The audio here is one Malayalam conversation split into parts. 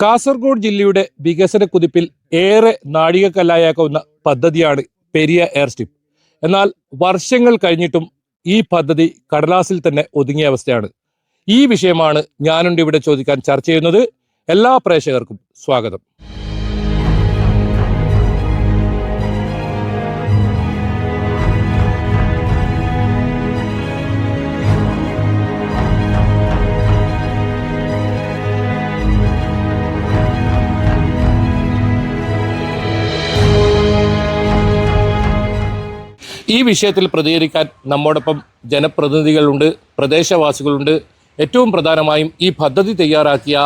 കാസർഗോഡ് ജില്ലയുടെ വികസന കുതിപ്പിൽ ഏറെ നാഴികക്കല്ലായാക്കാവുന്ന പദ്ധതിയാണ് പെരിയ എയർ സ്ട്രിപ്പ്. എന്നാൽ വർഷങ്ങൾ കഴിഞ്ഞിട്ടും ഈ പദ്ധതി കടലാസിൽ തന്നെ ഒതുങ്ങിയ അവസ്ഥയാണ്. ഈ വിഷയമാണ് ഞാനുണ്ട് ഇവിടെ ചോദിക്കാൻ ചർച്ച ചെയ്യുന്നത്. എല്ലാ പ്രേക്ഷകർക്കും സ്വാഗതം. ഈ വിഷയത്തിൽ പ്രതികരിക്കാൻ നമ്മോടൊപ്പം ജനപ്രതിനിധികളുണ്ട്, പ്രദേശവാസികളുണ്ട്. ഏറ്റവും പ്രധാനമായും ഈ പദ്ധതി തയ്യാറാക്കിയ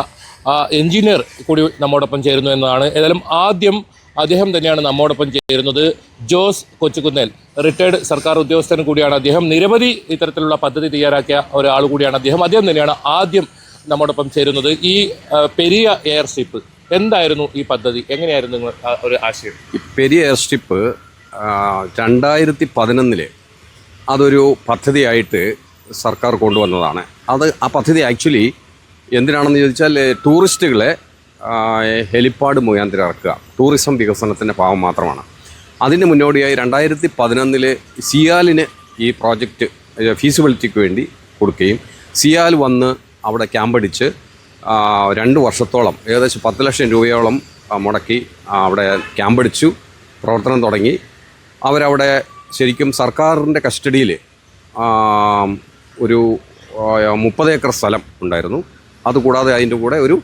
എഞ്ചിനീയർ കൂടി നമ്മോടൊപ്പം ചേരുന്നു എന്നതാണ്. ഏതായാലും ആദ്യം അദ്ദേഹം തന്നെയാണ് നമ്മോടൊപ്പം ചേരുന്നത്. ജോസ് കൊച്ചുകുന്നേൽ, റിട്ടയർഡ് സർക്കാർ ഉദ്യോഗസ്ഥൻ കൂടിയാണ് അദ്ദേഹം. നിരവധി ഇത്തരത്തിലുള്ള പദ്ധതി തയ്യാറാക്കിയ ഒരാൾ കൂടിയാണ് അദ്ദേഹം. അദ്ദേഹം തന്നെയാണ് ആദ്യം നമ്മോടൊപ്പം ചേരുന്നത്. ഈ പെരിയ എയർ സ്ട്രിപ്പ് എന്തായിരുന്നു ഈ പദ്ധതി? എങ്ങനെയായിരുന്നു നിങ്ങൾ ഒരു ആശയം? ഈ പെരിയ എയർ സ്ട്രിപ്പ് 2011 അതൊരു പദ്ധതിയായിട്ട് സർക്കാർ കൊണ്ടുവന്നതാണ്. ആ പദ്ധതി ആക്ച്വലി എന്തിനാണെന്ന് ചോദിച്ചാൽ ടൂറിസ്റ്റുകളെ ഹെലിപ്പാഡ് മുഖാന്തരം ഇറക്കുക, ടൂറിസം വികസനത്തിൻ്റെ ഭാഗം മാത്രമാണ്. അതിന് മുന്നോടിയായി 2011 സിയാലിന് ഈ പ്രോജക്റ്റ് ഫീസിബിലിറ്റിക്ക് വേണ്ടി കൊടുക്കുകയും സിയാൽ വന്ന് അവിടെ ക്യാമ്പടിച്ച് 2 വർഷത്തോളം ഏകദേശം 10 ലക്ഷം രൂപയോളം മുടക്കി അവിടെ ക്യാമ്പടിച്ചു, പ്രവർത്തനം തുടങ്ങി. അവരവിടെ ശരിക്കും സർക്കാരിൻ്റെ കസ്റ്റഡിയിൽ ഒരു 30 ഏക്കർ സ്ഥലം ഉണ്ടായിരുന്നു. അതുകൂടാതെ അതിൻ്റെ കൂടെ ഒരു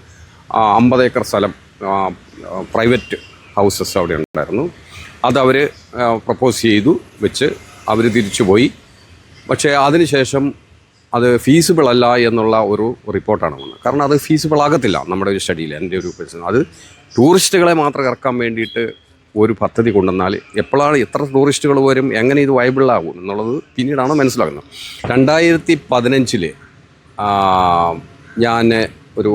50 ഏക്കർ സ്ഥലം പ്രൈവറ്റ് ഹൗസസ് അവിടെ ഉണ്ടായിരുന്നു. അതവർ പ്രപ്പോസ് ചെയ്തു വെച്ച് അവർ തിരിച്ചുപോയി. പക്ഷേ അതിനുശേഷം അത് ഫീസിബിൾ അല്ല എന്നുള്ള ഒരു റിപ്പോർട്ടാണ് വന്നത്. കാരണം അത് ഫീസിബിൾ ആകത്തില്ല. നമ്മുടെ ഒരു സ്റ്റഡിയിൽ എൻ്റെ ഒരു പ്രശ്നം അത് ടൂറിസ്റ്റുകളെ മാത്രം ഇറക്കാൻ വേണ്ടിയിട്ട് ഒരു പദ്ധതി കൊണ്ടുവന്നാൽ എപ്പോഴാണ് എത്ര ടൂറിസ്റ്റുകൾ വരും, എങ്ങനെ ഇത് വയബിളാകും എന്നുള്ളത് പിന്നീടാണ് മനസ്സിലാകുന്നത്. 2015 ഞാൻ ഒരു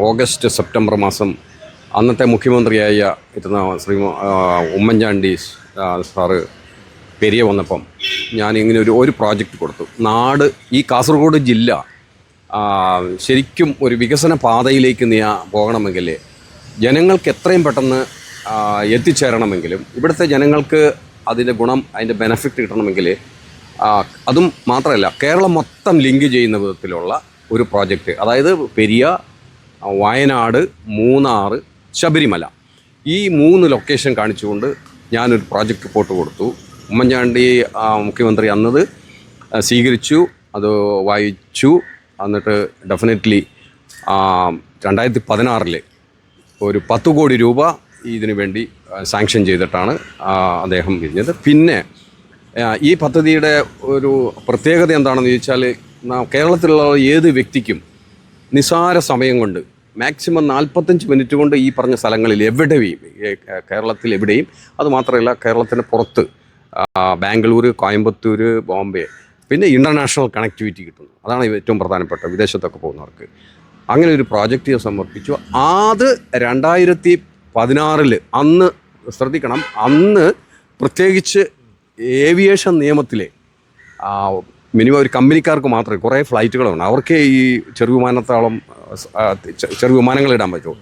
ഓഗസ്റ്റ് സെപ്റ്റംബർ മാസം അന്നത്തെ മുഖ്യമന്ത്രിയായ ശ്രീ ഉമ്മൻചാണ്ടി സാറ് പെരിയ വന്നപ്പം ഞാൻ ഇങ്ങനെ ഒരു പ്രോജക്റ്റ് കൊടുത്തു. ഈ കാസർഗോഡ് ജില്ല ശരിക്കും ഒരു വികസന പാതയിലേക്ക് പോകണമെങ്കിൽ ജനങ്ങൾക്ക് എത്രയും പെട്ടെന്ന് എത്തിച്ചേരണമെങ്കിലും ഇവിടുത്തെ ജനങ്ങൾക്ക് അതിൻ്റെ ഗുണം, അതിൻ്റെ ബെനഫിറ്റ് കിട്ടണമെങ്കിൽ അതും മാത്രമല്ല കേരളം മൊത്തം ലിങ്ക് ചെയ്യുന്ന വിധത്തിലുള്ള ഒരു പ്രോജക്റ്റ്, അതായത് പെരിയ, വയനാട്, മൂന്നാർ, ശബരിമല, ഈ 3 ലൊക്കേഷൻ കാണിച്ചുകൊണ്ട് ഞാനൊരു പ്രോജക്റ്റ് റിപ്പോർട്ട് കൊടുത്തു. ഉമ്മൻചാണ്ടി മുഖ്യമന്ത്രി അന്നത് സ്വീകരിച്ചു, അത് വായിച്ചു. എന്നിട്ട് ഡെഫിനറ്റ്ലി 2016 ഒരു 10 കോടി രൂപ ഇതിനു വേണ്ടി സാങ്ഷൻ ചെയ്തിട്ടാണ് അദ്ദേഹം കഴിഞ്ഞത്. പിന്നെ ഈ പദ്ധതിയുടെ ഒരു പ്രത്യേകത എന്താണെന്ന് ചോദിച്ചാൽ കേരളത്തിലുള്ള ഏത് വ്യക്തിക്കും നിസ്സാര സമയം കൊണ്ട് മാക്സിമം 45 മിനിറ്റ് കൊണ്ട് ഈ പറഞ്ഞ സ്ഥലങ്ങളിൽ എവിടെയും, കേരളത്തിൽ എവിടെയും, അതുമാത്രമല്ല കേരളത്തിന് പുറത്ത് ബാംഗ്ലൂർ, കോയമ്പത്തൂർ, ബോംബെ, പിന്നെ ഇൻ്റർനാഷണൽ കണക്ടിവിറ്റി കിട്ടുന്നു. അതാണ് ഏറ്റവും പ്രധാനപ്പെട്ട വിദേശത്തൊക്കെ പോകുന്നവർക്ക്. അങ്ങനെ ഒരു പ്രോജക്റ്റ് സമർപ്പിച്ചു. അത് 2016 അന്ന് ശ്രദ്ധിക്കണം, അന്ന് പ്രത്യേകിച്ച് ഏവിയേഷൻ നിയമത്തിലെ മിനിമം ഒരു കമ്പനിക്കാർക്ക് മാത്രമേ കുറേ ഫ്ലൈറ്റുകളുണ്ട്, അവർക്ക് ഈ ചെറു വിമാനങ്ങൾ ഇടാൻ പറ്റുമോ.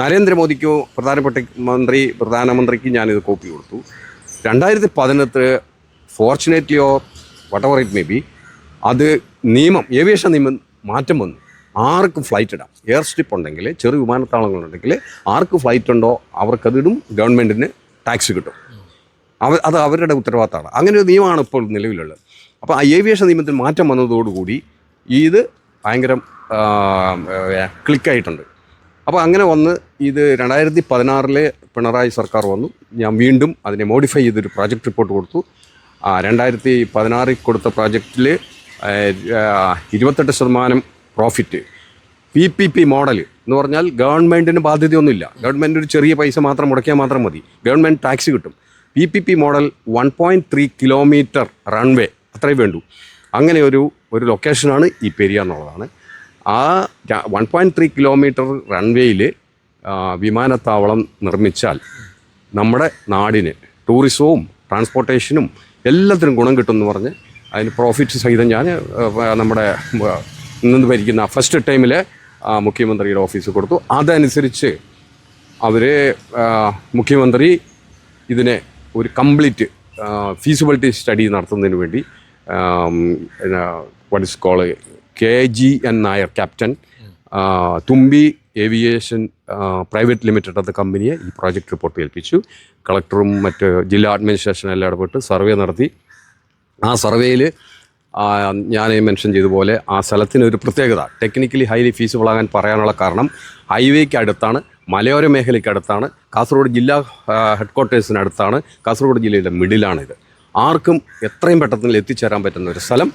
നരേന്ദ്രമോദിക്കോ പ്രധാനമന്ത്രിക്ക് ഞാനിത് കോപ്പി കൊടുത്തു. 2018 fortunately or what ever it may be അത് ഏവിയേഷൻ നിയമം മാറ്റം വന്നു. ആർക്കും ഫ്ലൈറ്റ് ഇടാം. എയർ സ്ട്രിപ്പ് ഉണ്ടെങ്കിൽ, ചെറു വിമാനത്താവളങ്ങളുണ്ടെങ്കിൽ ആർക്ക് ഫ്ലൈറ്റ് ഉണ്ടോ അവർക്കതിടും, ഗവൺമെൻറ്റിന് ടാക്സ് കിട്ടും. അത് അവരുടെ ഉത്തരവാദിത്തമാണ്. അങ്ങനെ ഒരു നിയമമാണ് ഇപ്പോൾ നിലവിലുള്ളത്. അപ്പോൾ ആ ഏവിയേഷൻ നിയമത്തിൽ മാറ്റം വന്നതോടുകൂടി ഇത് ഭയങ്കര ക്ലിക്കായിട്ടുണ്ട്. അപ്പോൾ അങ്ങനെ വന്ന് ഇത് 2016 പിണറായി സർക്കാർ വന്നു. ഞാൻ വീണ്ടും അതിനെ മോഡിഫൈ ചെയ്തൊരു പ്രോജക്റ്റ് റിപ്പോർട്ട് കൊടുത്തു. 2016 കൊടുത്ത പ്രോജക്റ്റിൽ 28% പ്രോഫിറ്റ്, PPP മോഡൽ എന്ന് പറഞ്ഞാൽ ഗവൺമെൻറ്റിന് ബാധ്യതയൊന്നുമില്ല. ഗവൺമെൻറ് ഒരു ചെറിയ പൈസ മാത്രം മുടക്കിയാൽ മാത്രം മതി, ഗവൺമെൻറ് ടാക്സ് കിട്ടും. PPP മോഡൽ 1.3 കിലോമീറ്റർ റൺവേ, അത്രയും വേണ്ടു. അങ്ങനെ ഒരു ലൊക്കേഷനാണ് ഈ പെരിയ എന്നുള്ളതാണ്. ആ 1.3 കിലോമീറ്റർ റൺവേയിൽ വിമാനത്താവളം നിർമ്മിച്ചാൽ നമ്മുടെ നാടിന് ടൂറിസവും ട്രാൻസ്പോർട്ടേഷനും എല്ലാത്തിനും ഗുണം കിട്ടുമെന്ന് പറഞ്ഞ് അതിന് പ്രോഫിറ്റ് സഹിതം ഞാൻ നമ്മുടെ ഇന്ന് ഭരിക്കുന്ന ഫസ്റ്റ് ടൈമിൽ മുഖ്യമന്ത്രിയുടെ ഓഫീസിൽ കൊടുത്തു. അതനുസരിച്ച് അവർ മുഖ്യമന്ത്രി ഇതിനെ ഒരു കംപ്ലീറ്റ് ഫീസിബിലിറ്റി സ്റ്റഡി നടത്തുന്നതിന് വേണ്ടി what is call KGN Nair captain തുമ്പി ഏവിയേഷൻ പ്രൈവറ്റ് ലിമിറ്റഡ് എന്ന കമ്പനിയെ ഈ പ്രോജക്റ്റ് റിപ്പോർട്ട് ഏൽപ്പിച്ചു. കളക്ടറും മറ്റ് ജില്ലാ അഡ്മിനിസ്ട്രേഷനും എല്ലാം ഇടപെട്ട് സർവേ നടത്തി. ആ സർവേയിൽ ഞാൻ മെൻഷൻ ചെയ്ത പോലെ ആ സ്ഥലത്തിനൊരു പ്രത്യേകത, ടെക്നിക്കലി ഹൈലി ഫീസിബിൾ ആകാൻ പറയാനുള്ള കാരണം ഹൈവേക്ക് അടുത്താണ്, മലയോര മേഖലയ്ക്ക് അടുത്താണ്, കാസർഗോഡ് ജില്ലാ ഹെഡ്ക്വാർട്ടേഴ്സിന് അടുത്താണ്, കാസർഗോഡ് ജില്ലയുടെ മിഡിലാണിത്. ആർക്കും എത്രയും പെട്ടെന്ന് എത്തിച്ചേരാൻ പറ്റുന്ന ഒരു സ്ഥലം.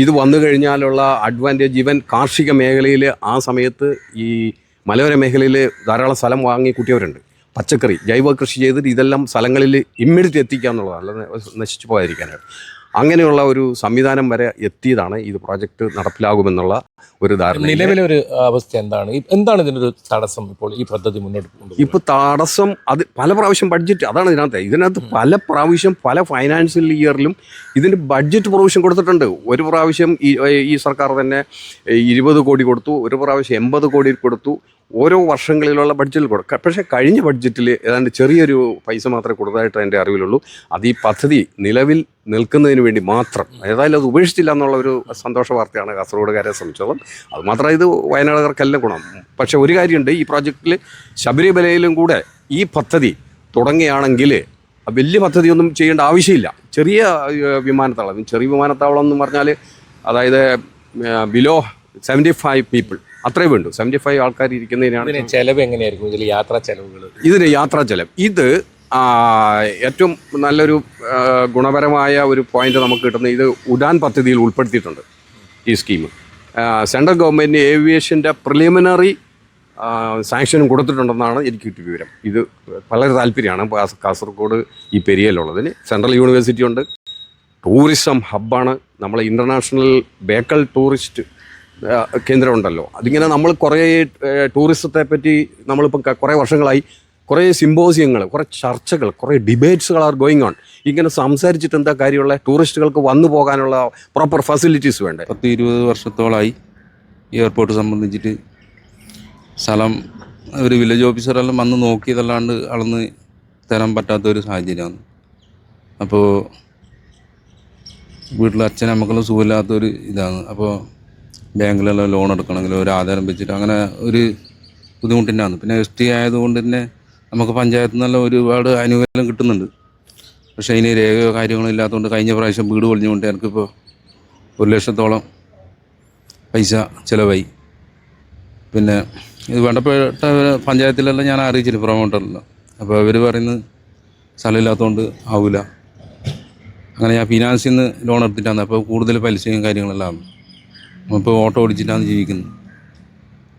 ഇത് വന്നു കഴിഞ്ഞാലുള്ള അഡ്വാൻറ്റേജ് ഈവൻ കാർഷിക മേഖലയിൽ ആ സമയത്ത് ഈ മലയോര മേഖലയിൽ ധാരാളം സ്ഥലം വാങ്ങി കൂട്ടിയവരുണ്ട്. പച്ചക്കറി ജൈവ കൃഷി ചെയ്തിട്ട് ഇതെല്ലാം സ്ഥലങ്ങളിൽ ഇമ്മീഡിയറ്റ് എത്തിക്കുക എന്നുള്ളതാണ്, അല്ലാതെ നശിച്ചു പോകാതിരിക്കാനായിട്ട്. അങ്ങനെയുള്ള ഒരു സംവിധാനം വരെ എത്തിയതാണ് ഇത് പ്രോജക്റ്റ് നടപ്പിലാകുമെന്നുള്ള ഒരു ധാരണ. നിലവിലെ ഒരു അവസ്ഥ എന്താണ്? എന്താണ് ഇതിനൊരു തടസ്സം ഇപ്പോൾ ഈ പദ്ധതി മുന്നോട്ട് കൊണ്ടുപോകുന്നത്? ഇപ്പോൾ തടസ്സം അത് പല പ്രാവശ്യം ബഡ്ജറ്റ്, അതാണ് ഇതിനകത്ത് പല പ്രാവശ്യം പല ഫൈനാൻഷ്യൽ ഇയറിലും ഇതിന് ബഡ്ജറ്റ് പ്രൊവിഷൻ കൊടുത്തിട്ടുണ്ട്. ഒരു പ്രാവശ്യം ഈ സർക്കാർ തന്നെ 20 കോടി കൊടുത്തു, ഒരു പ്രാവശ്യം 80 കോടി കൊടുത്തു. ഓരോ വർഷങ്ങളിലുള്ള ബഡ്ജറ്റിൽ കൊടുക്കുക. പക്ഷേ കഴിഞ്ഞ ബഡ്ജറ്റിൽ ഏതാണ്ട് ചെറിയൊരു പൈസ മാത്രമേ കൊടുത്തതായിട്ട് എൻ്റെ അറിവിലുള്ളൂ. അത് ഈ പദ്ധതി നിലവിൽ നിൽക്കുന്നതിന് വേണ്ടി മാത്രം. ഏതായാലും അത് ഉപേക്ഷിച്ചില്ല എന്നുള്ള ഒരു സന്തോഷ വാർത്തയാണ് കാസർഗോഡുകാരെ സംബന്ധിച്ചോളം. അതുമാത്രമേ ഇത് വയനാടുകാർക്കെല്ലാം ഗുണം. പക്ഷേ ഒരു കാര്യമുണ്ട്, ഈ പ്രോജക്റ്റിൽ ശബരിമലയിലും കൂടെ ഈ പദ്ധതി തുടങ്ങുകയാണെങ്കിൽ വലിയ പദ്ധതിയൊന്നും ചെയ്യേണ്ട ആവശ്യമില്ല. ചെറിയ വിമാനത്താവളം, ചെറിയ വിമാനത്താവളം എന്ന് പറഞ്ഞാൽ അതായത് ബിലോ 75 പീപ്പിൾ അത്രേ വേണ്ടു. 75 ആൾക്കാർ ഇരിക്കുന്നതിനാണ്. ചെലവ് എങ്ങനെയായിരിക്കും ഇതിൽ യാത്രാ ചെലവുകൾ? ഇതിന് യാത്രാ ചെലവ് ഇത് ഏറ്റവും നല്ലൊരു ഗുണപരമായ ഒരു പോയിന്റ് നമുക്ക് കിട്ടുന്നത് ഇത് ഉഡാൻ പദ്ധതിയിൽ ഉൾപ്പെടുത്തിയിട്ടുണ്ട് ഈ സ്കീം. സെൻട്രൽ ഗവൺമെൻറ് ഏവിയേഷൻ്റെ പ്രിലിമിനറി സാങ്ഷനും കൊടുത്തിട്ടുണ്ടെന്നാണ് എനിക്ക് കിട്ടിയ വിവരം. ഇത് വളരെ താല്പര്യമാണ് കാസർഗോഡ് ഈ പെരിയയിലുള്ളതിന്. സെൻട്രൽ യൂണിവേഴ്സിറ്റി ഉണ്ട്, ടൂറിസം ഹബ്ബാണ്, നമ്മളെ ഇൻ്റർനാഷണൽ ബേക്കൽ ടൂറിസ്റ്റ് കേന്ദ്രമുണ്ടല്ലോ. അതിങ്ങനെ നമ്മൾ കുറേ ടൂറിസത്തെ പറ്റി നമ്മളിപ്പം കുറേ വർഷങ്ങളായി കുറേ സിമ്പോസിയങ്ങൾ, കുറേ ചർച്ചകൾ, കുറേ ഡിബേറ്റ്സുകൾ ആർ ഗോയിങ് ഓൺ. ഇങ്ങനെ സംസാരിച്ചിട്ട് എന്താ കാര്യമുള്ള? ടൂറിസ്റ്റുകൾക്ക് വന്നു പോകാനുള്ള പ്രോപ്പർ ഫെസിലിറ്റീസ് വേണ്ടേ? 10-20 വർഷത്തോളമായി എയർപോർട്ട് സംബന്ധിച്ചിട്ട് സ്ഥലം ഒരു വില്ലേജ് ഓഫീസറെല്ലാം വന്ന് നോക്കിയതല്ലാണ്ട് അളന്ന് തരാൻ പറ്റാത്തൊരു സാഹചര്യമാണ്. അപ്പോൾ വീട്ടിൽ അച്ഛനും മക്കളും സുഖമില്ലാത്തൊരു ഇതാണ്. അപ്പോൾ ബാങ്കിലെല്ലാം ലോൺ എടുക്കണമെങ്കിൽ ഒരു ആധാരം വെച്ചിട്ട് അങ്ങനെ ഒരു ബുദ്ധിമുട്ടിനാണ്. പിന്നെ ST ആയതുകൊണ്ട് തന്നെ നമുക്ക് പഞ്ചായത്തിൽ നിന്നെല്ലാം ഒരുപാട് ആനുകൂല്യം കിട്ടുന്നുണ്ട്. പക്ഷേ അതിന് രേഖയോ കാര്യങ്ങളോ ഇല്ലാത്തതുകൊണ്ട് കഴിഞ്ഞ പ്രാവശ്യം വീട് പൊളിഞ്ഞുകൊണ്ട് എനിക്കിപ്പോൾ 1 ലക്ഷത്തോളം പൈസ ചിലവായി. പിന്നെ ഇത് വേണ്ടപ്പെട്ട പഞ്ചായത്തിലെല്ലാം ഞാൻ അറിയിച്ചില്ല, പ്രൊമോട്ടറെല്ലാം. അപ്പോൾ അവർ പറയുന്നത് സ്ഥലമില്ലാത്തതുകൊണ്ട് ആവില്ല. അങ്ങനെ ഞാൻ ഫിനാൻസിൽ നിന്ന് ലോൺ എടുത്തിട്ടാണ്. അപ്പോൾ കൂടുതൽ പലിശയും കാര്യങ്ങളെല്ലാം. ഇപ്പോൾ ഓട്ടോ ഓടിച്ചിട്ടാണ് ജീവിക്കുന്നത്.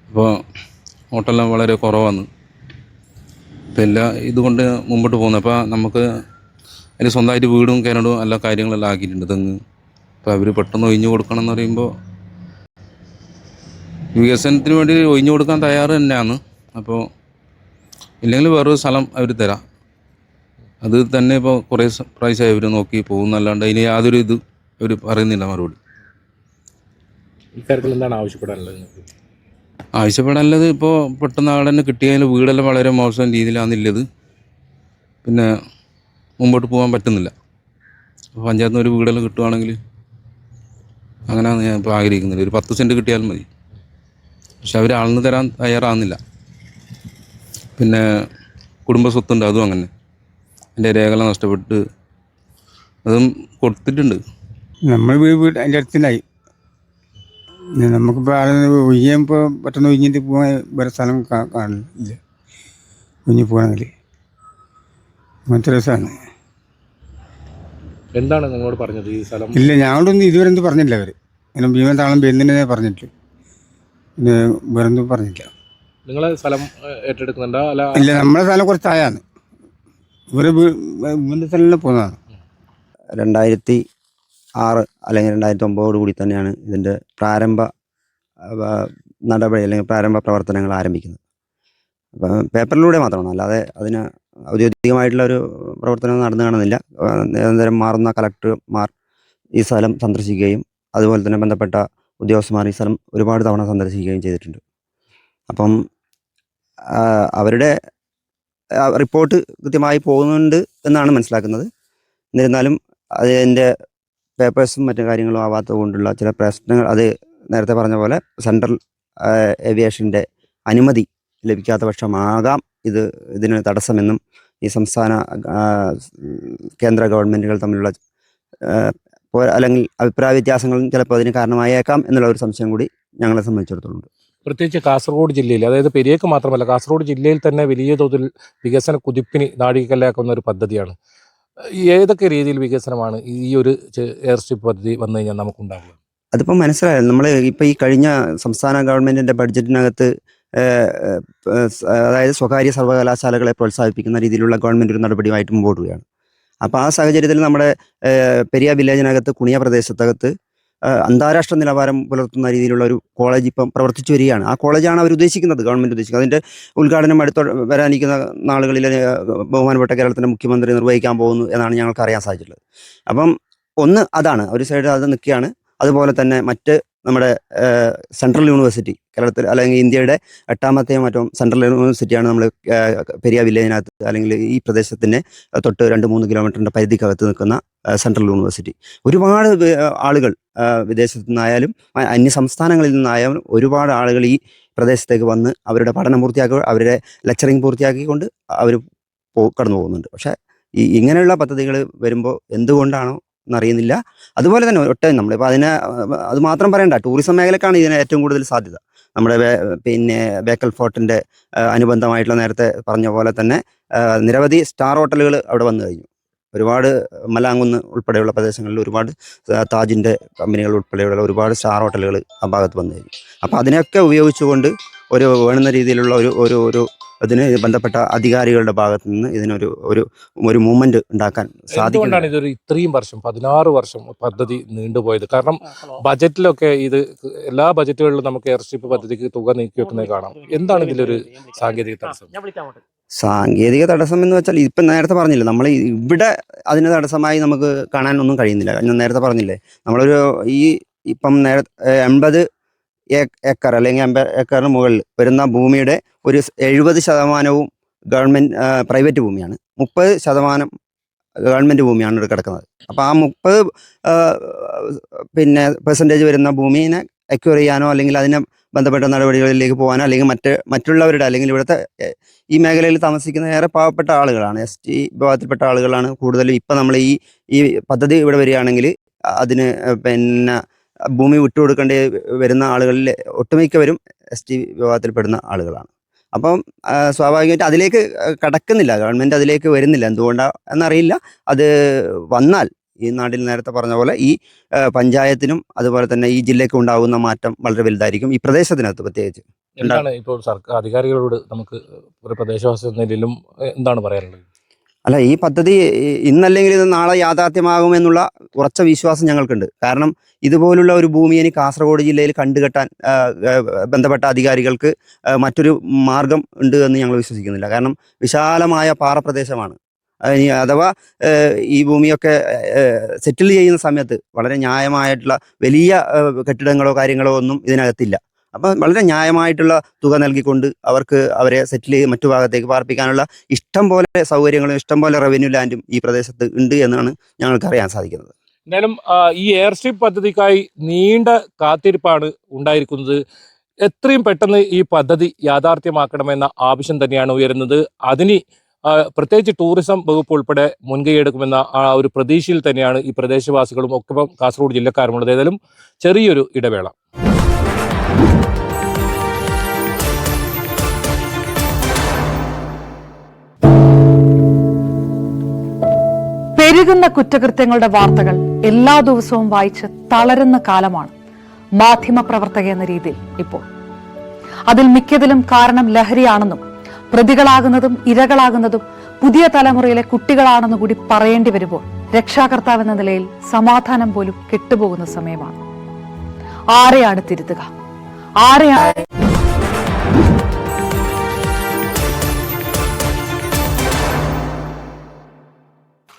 അപ്പോൾ ഓട്ടോ എല്ലാം വളരെ കുറവാണ്. അപ്പോൾ എല്ലാ ഇതുകൊണ്ട് മുമ്പോട്ട് പോകുന്നത്. അപ്പോൾ നമുക്ക് അതിന് സ്വന്തമായിട്ട് വീടും കിണറും എല്ലാ കാര്യങ്ങളെല്ലാം ആക്കിയിട്ടുണ്ട്, തെങ്ങ്. അപ്പോൾ അവർ പെട്ടെന്ന് ഒഴിഞ്ഞു കൊടുക്കണം എന്ന് പറയുമ്പോൾ വികസനത്തിന് വേണ്ടി ഒഴിഞ്ഞു കൊടുക്കാൻ തയ്യാറ് തന്നെയാണ്. അപ്പോൾ ഇല്ലെങ്കിൽ വേറൊരു സ്ഥലം അവർ തരാം. അത് തന്നെ ഇപ്പോൾ കുറേ പ്രാവശ്യമായി അവർ നോക്കി പോകുന്നല്ലാണ്ട് അതിന് യാതൊരു ഇത് അവർ പറയുന്നില്ല മറുപടി. ഇക്കാര്യത്തിൽ എന്താണ് ആവശ്യപ്പെടാനുള്ളത്? ആവശ്യപ്പെടാനുള്ളത് ഇപ്പോൾ പെട്ടെന്ന് ആടെ തന്നെ കിട്ടിയാൽ വീടെല്ലാം വളരെ മോശം രീതിയിലാണെന്നുള്ളത്. പിന്നെ മുമ്പോട്ട് പോകാൻ പറ്റുന്നില്ല. അപ്പോൾ പഞ്ചായത്തിൽ നിന്ന് ഒരു വീടെല്ലാം കിട്ടുവാണെങ്കിൽ അങ്ങനെയാണ് ഞാൻ ഇപ്പോൾ ആഗ്രഹിക്കുന്നത്. ഒരു 10 സെൻറ്റ് കിട്ടിയാലും മതി. പക്ഷെ അവർ ആളിന് തരാൻ തയ്യാറാകുന്നില്ല. പിന്നെ കുടുംബ സ്വത്തുണ്ട്, അതും അങ്ങനെ. എൻ്റെ രേഖകൾ നഷ്ടപ്പെട്ട് അതും കൊടുത്തിട്ടുണ്ട്. നമ്മൾ വീട് അതിൻ്റെ അടുത്തുണ്ടായി. നമുക്കിപ്പോൾ ഒഴിയുമ്പോൾ പെട്ടെന്ന് ഒഴിഞ്ഞിട്ട് പോകാൻ വേറെ സ്ഥലം കാണില്ല. ഒഴിഞ്ഞ് പോകണമെങ്കിൽ അങ്ങനത്തെ രസമാണ്. എന്താണ് നിങ്ങളോട് പറഞ്ഞത് ഈ സ്ഥലം? ഇല്ല, ഞങ്ങളൊന്നും ഇതുവരെ ഒന്നും പറഞ്ഞില്ല. അവർ ഇങ്ങനെ ഭീമതാളം വരുന്നതിനെ പറഞ്ഞിട്ടില്ല, പിന്നെ വേറെ ഒന്നും പറഞ്ഞില്ല. നിങ്ങളെ സ്ഥലം ഏറ്റെടുക്കുന്നുണ്ടോ? അല്ല, ഇല്ല, നമ്മളെ സ്ഥലം കുറച്ച് താഴാണ്. ഇവരെ വീടിൻ്റെ സ്ഥലം പോകുന്നതാണ്. 2006 അല്ലെങ്കിൽ 2009 കൂടി തന്നെയാണ് ഇതിൻ്റെ പ്രാരംഭ നടപടി അല്ലെങ്കിൽ പ്രാരംഭ പ്രവർത്തനങ്ങൾ ആരംഭിക്കുന്നത്. അപ്പം പേപ്പറിലൂടെ മാത്രമാണ്, അല്ലാതെ അതിന് ഔദ്യോഗികമായിട്ടുള്ള ഒരു പ്രവർത്തനം നടന്നു കാണുന്നില്ല. നിരന്തരം മാറുന്ന കളക്ടർമാർ ഈ സ്ഥലം സന്ദർശിക്കുകയും അതുപോലെ തന്നെ ബന്ധപ്പെട്ട ഉദ്യോഗസ്ഥന്മാർ ഈ സ്ഥലം ഒരുപാട് തവണ സന്ദർശിക്കുകയും ചെയ്തിട്ടുണ്ട്. അപ്പം അവരുടെ റിപ്പോർട്ട് കൃത്യമായി പോകുന്നുണ്ട് എന്നാണ് മനസ്സിലാക്കുന്നത്. എന്നിരുന്നാലും അതിൻ്റെ പേപ്പേഴ്സും മറ്റു കാര്യങ്ങളും ആവാത്തത് കൊണ്ടുള്ള ചില പ്രശ്നങ്ങൾ, അത് നേരത്തെ പറഞ്ഞ പോലെ സെൻട്രൽ ഏവിയേഷൻ്റെ അനുമതി ലഭിക്കാത്ത പക്ഷമാകാം ഇതിന് തടസ്സമെന്നും ഈ സംസ്ഥാന കേന്ദ്ര ഗവൺമെൻറ്റുകൾ തമ്മിലുള്ള അല്ലെങ്കിൽ അഭിപ്രായ വ്യത്യാസങ്ങളും ചിലപ്പോൾ അതിന് കാരണമായേക്കാം എന്നുള്ള ഒരു സംശയം കൂടി ഞങ്ങളെ സംബന്ധിച്ചിടത്തോളം. പ്രത്യേകിച്ച് കാസർഗോഡ് ജില്ലയിൽ, അതായത് പെരിയക്ക് മാത്രമല്ല കാസർഗോഡ് ജില്ലയിൽ തന്നെ വലിയ തോതിൽ വികസന കുതിപ്പിന് നാഴികക്കല്ലാക്കുന്ന ഒരു പദ്ധതിയാണ്. ഏതൊക്കെ രീതിയിൽ വികസനമാണ് ഈ ഒരു എയർ സ്ട്രിപ്പ് പദ്ധതി വന്നു കഴിഞ്ഞാൽ നമുക്കുണ്ടാകുക? അതിപ്പോൾ മനസ്സിലായത് നമ്മൾ ഇപ്പോൾ ഈ കഴിഞ്ഞ സംസ്ഥാന ഗവൺമെൻറ്റിൻ്റെ ബഡ്ജറ്റിനകത്ത് അതായത് സ്വകാര്യ സർവകലാശാലകളെ പ്രോത്സാഹിപ്പിക്കുന്ന രീതിയിലുള്ള ഗവൺമെൻറ് ഒരു നടപടിയുമായിട്ട് മുമ്പോട്ട് പോവുകയാണ്. അപ്പോൾ ആ സാഹചര്യത്തിൽ നമ്മുടെ പെരിയ വില്ലേജിനകത്ത് കുണിയ പ്രദേശത്തകത്ത് അന്താരാഷ്ട്ര നിലവാരം പുലർത്തുന്ന രീതിയിലുള്ള ഒരു കോളേജ് ഇപ്പം പ്രവർത്തിച്ചു വരികയാണ്. ആ കോളേജാണ് അവർ ഉദ്ദേശിക്കുന്നത്, ഗവൺമെൻറ് ഉദ്ദേശിക്കുന്നത്. അതിൻ്റെ ഉദ്ഘാടനം വരാനിരിക്കുന്ന നാളുകളിൽ ബഹുമാനപ്പെട്ട കേരളത്തിൻ്റെ മുഖ്യമന്ത്രി നിർവഹിക്കാൻ പോകുന്നു എന്നാണ് ഞങ്ങൾക്ക് അറിയാൻ സാധിച്ചിട്ടുള്ളത്. അപ്പം ഒന്ന് അതാണ്, ഒരു സൈഡ് അത് നിൽക്കുകയാണ്. അതുപോലെ തന്നെ മറ്റ് നമ്മുടെ സെൻട്രൽ യൂണിവേഴ്സിറ്റി, കേരളത്തിൽ അല്ലെങ്കിൽ ഇന്ത്യയുടെ 8ാമത്തെയും മറ്റും സെൻട്രൽ യൂണിവേഴ്സിറ്റിയാണ് നമ്മൾ പെരിയ വില്ലേജിനകത്ത് അല്ലെങ്കിൽ ഈ പ്രദേശത്തിൻ്റെ തൊട്ട് 2-3 കിലോമീറ്ററിൻ്റെ പരിധിക്കകത്ത് നിൽക്കുന്ന സെൻട്രൽ യൂണിവേഴ്സിറ്റി. ഒരുപാട് ആളുകൾ വിദേശത്തു നിന്നായാലും അന്യ സംസ്ഥാനങ്ങളിൽ നിന്നായാലും ഒരുപാട് ആളുകൾ ഈ പ്രദേശത്തേക്ക് വന്ന് അവരുടെ പഠനം പൂർത്തിയാക്കി, അവരുടെ ലെക്ചറിങ് പൂർത്തിയാക്കിക്കൊണ്ട് അവർ കടന്നു പോകുന്നുണ്ട്. പക്ഷേ ഇങ്ങനെയുള്ള പദ്ധതികൾ വരുമ്പോൾ എന്തുകൊണ്ടാണോ എന്നറിയുന്നില്ല. അതുപോലെ തന്നെ നമ്മളിപ്പോൾ അത് മാത്രം പറയണ്ട, ടൂറിസം മേഖലക്കാണ് ഇതിന് ഏറ്റവും കൂടുതൽ സാധ്യത. നമ്മുടെ ബേക്കൽ ഫോർട്ടിൻ്റെ അനുബന്ധമായിട്ടുള്ള നേരത്തെ പറഞ്ഞ പോലെ തന്നെ നിരവധി സ്റ്റാർ ഹോട്ടലുകൾ അവിടെ വന്നു കഴിഞ്ഞു. ഒരുപാട് മലാങ്കുന്ന് ഉൾപ്പെടെയുള്ള പ്രദേശങ്ങളിൽ ഒരുപാട് താജിൻ്റെ കമ്പനികൾ ഉൾപ്പെടെയുള്ള ഒരുപാട് സ്റ്റാർ ഹോട്ടലുകൾ ആ ഭാഗത്ത് വന്നു കഴിഞ്ഞു. അപ്പോൾ അതിനൊക്കെ ഉപയോഗിച്ചുകൊണ്ട് ഒരു വേണ്ടുന്ന രീതിയിലുള്ള ഒരു അതിന് ബന്ധപ്പെട്ട അധികാരികളുടെ ഭാഗത്തു നിന്ന് ഇതിനൊരു ഒരു മൂവ്മെന്റ് ഉണ്ടാക്കാൻ സാധിക്കും. ഇതൊരു ഇത്രയും വർഷം 16 വർഷം പദ്ധതി നീണ്ടുപോയത്? കാരണം ബജറ്റിലൊക്കെ ഇത് എല്ലാ ബജറ്റുകളിലും നമുക്ക് എയർ സ്ട്രിപ്പ് പദ്ധതിക്ക് തുക നീക്കി വെക്കുന്നത് കാണാം. എന്താണ് ഇതിലൊരു സാങ്കേതിക തടസ്സം? സാങ്കേതിക തടസ്സം എന്ന് വെച്ചാൽ ഇപ്പം നേരത്തെ പറഞ്ഞില്ലേ, നമ്മൾ ഇവിടെ അതിന് തടസ്സമായി നമുക്ക് കാണാനൊന്നും കഴിയുന്നില്ല. ഞാൻ നേരത്തെ പറഞ്ഞില്ലേ, നമ്മളൊരു ഇപ്പം 80 ഏക്കർ അല്ലെങ്കിൽ 50 ഏക്കറിന് മുകളിൽ വരുന്ന ഭൂമിയുടെ ഒരു 70% ഗവൺമെൻറ് പ്രൈവറ്റ് ഭൂമിയാണ്, 30% ഗവൺമെൻറ് ഭൂമിയാണ് ഇവിടെ കിടക്കുന്നത്. അപ്പോൾ ആ 30% വരുന്ന ഭൂമിനെ അക്വയർ ചെയ്യാനോ അല്ലെങ്കിൽ അതിനെ ബന്ധപ്പെട്ട നടപടികളിലേക്ക് പോകാനോ അല്ലെങ്കിൽ മറ്റുള്ളവരുടെ അല്ലെങ്കിൽ ഇവിടുത്തെ ഈ മേഖലയിൽ താമസിക്കുന്ന ഏറെ പാവപ്പെട്ട ആളുകളാണ്, ST വിഭാഗത്തിൽപ്പെട്ട ആളുകളാണ് കൂടുതലും. ഇപ്പം നമ്മൾ ഈ പദ്ധതി ഇവിടെ വരികയാണെങ്കിൽ അതിന് ഭൂമി വിട്ടുകൊടുക്കേണ്ടി വരുന്ന ആളുകളിൽ ഒട്ടുമിക്കവരും ST വിഭാഗത്തിൽപ്പെടുന്ന ആളുകളാണ്. അപ്പം സ്വാഭാവികമായിട്ട് അതിലേക്ക് കടക്കുന്നില്ല, ഗവൺമെൻറ് അതിലേക്ക് വരുന്നില്ല. എന്തുകൊണ്ടാണ് എന്നറിയില്ല. അത് വന്നാൽ ഈ നാട്ടിൽ നേരത്തെ പറഞ്ഞ പോലെ ഈ പഞ്ചായത്തിനും അതുപോലെ തന്നെ ഈ ജില്ലയ്ക്ക് ഉണ്ടാകുന്ന മാറ്റം വളരെ വലുതായിരിക്കും, ഈ പ്രദേശത്തിനകത്ത് പ്രത്യേകിച്ച്. എന്താണ് ഇപ്പോൾ സർക്കാർ അധികാരികളോട് നമുക്ക് ഒരു പ്രദേശവാസി എന്ന നിലയിലും എന്താണ് പറയാനുള്ളത്? അല്ല, ഈ പദ്ധതി ഇന്നല്ലെങ്കിൽ ഇത് നാളെ യാഥാർത്ഥ്യമാകുമെന്നുള്ള ഉറച്ച വിശ്വാസം ഞങ്ങൾക്കുണ്ട്. കാരണം ഇതുപോലുള്ള ഒരു ഭൂമി ഇനി കാസർഗോഡ് ജില്ലയിൽ കണ്ടുകെട്ടാൻ ബന്ധപ്പെട്ട അധികാരികൾക്ക് മറ്റൊരു മാർഗം ഉണ്ട് എന്ന് ഞങ്ങൾ വിശ്വസിക്കുന്നില്ല. കാരണം വിശാലമായ പാറപ്രദേശമാണ്. അഥവാ ഈ ഭൂമിയൊക്കെ സെറ്റിൽ ചെയ്യുന്ന സമയത്ത് വളരെ ന്യായമായിട്ടുള്ള വലിയ കെട്ടിടങ്ങളോ കാര്യങ്ങളോ ഒന്നും ഇതിനകത്തില്ല. അപ്പം വളരെ ന്യായമായിട്ടുള്ള തുക നൽകിക്കൊണ്ട് അവരെ സെറ്റിൽ ചെയ്ത് മറ്റു ഭാഗത്തേക്ക് പാർപ്പിക്കാനുള്ള ഇഷ്ടം പോലെ സൗകര്യങ്ങളും ഇഷ്ടം പോലെ റവന്യൂ ലാൻഡും ഈ പ്രദേശത്ത് ഉണ്ട് എന്നാണ് ഞങ്ങൾക്ക് അറിയാൻ സാധിക്കുന്നത്. എന്തായാലും ഈ എയർ സ്ട്രിപ്പ് പദ്ധതിക്കായി നീണ്ട കാത്തിരിപ്പാണ് ഉണ്ടായിരിക്കുന്നത്. എത്രയും പെട്ടെന്ന് ഈ പദ്ധതി യാഥാർത്ഥ്യമാക്കണമെന്ന ആവശ്യം തന്നെയാണ് ഉയരുന്നത്. അതിന് പ്രത്യേകിച്ച് ടൂറിസം വകുപ്പ് ഉൾപ്പെടെ മുൻകൈയെടുക്കുമെന്ന ആ ഒരു പ്രതീക്ഷയിൽ തന്നെയാണ് ഈ പ്രദേശവാസികളും ഒക്കെ കാസർഗോഡ് ജില്ലക്കാരുമുള്ളത്. ഏതായാലും ചെറിയൊരു ഇടവേള. പെരുകുന്ന കുറ്റകൃത്യങ്ങളുടെ വാർത്തകൾ എല്ലാ ദിവസവും വായിച്ച് തളരുന്ന കാലമാണ് മാധ്യമപ്രവർത്തക എന്ന രീതിയിൽ ഇപ്പോൾ. അതിൽ മിക്കതിലും കാരണം ലഹരിയാണെന്നും പ്രതികളാകുന്നതും ഇരകളാകുന്നതും പുതിയ തലമുറയിലെ കുട്ടികളാണെന്ന് കൂടി പറയേണ്ടി വരുമ്പോൾ രക്ഷാകർത്താവെന്ന നിലയിൽ സമാധാനം പോലും കെട്ടുപോകുന്ന സമയമാണ്. ആരെയാണ് തിരുത്തുക? ആരെയാണ്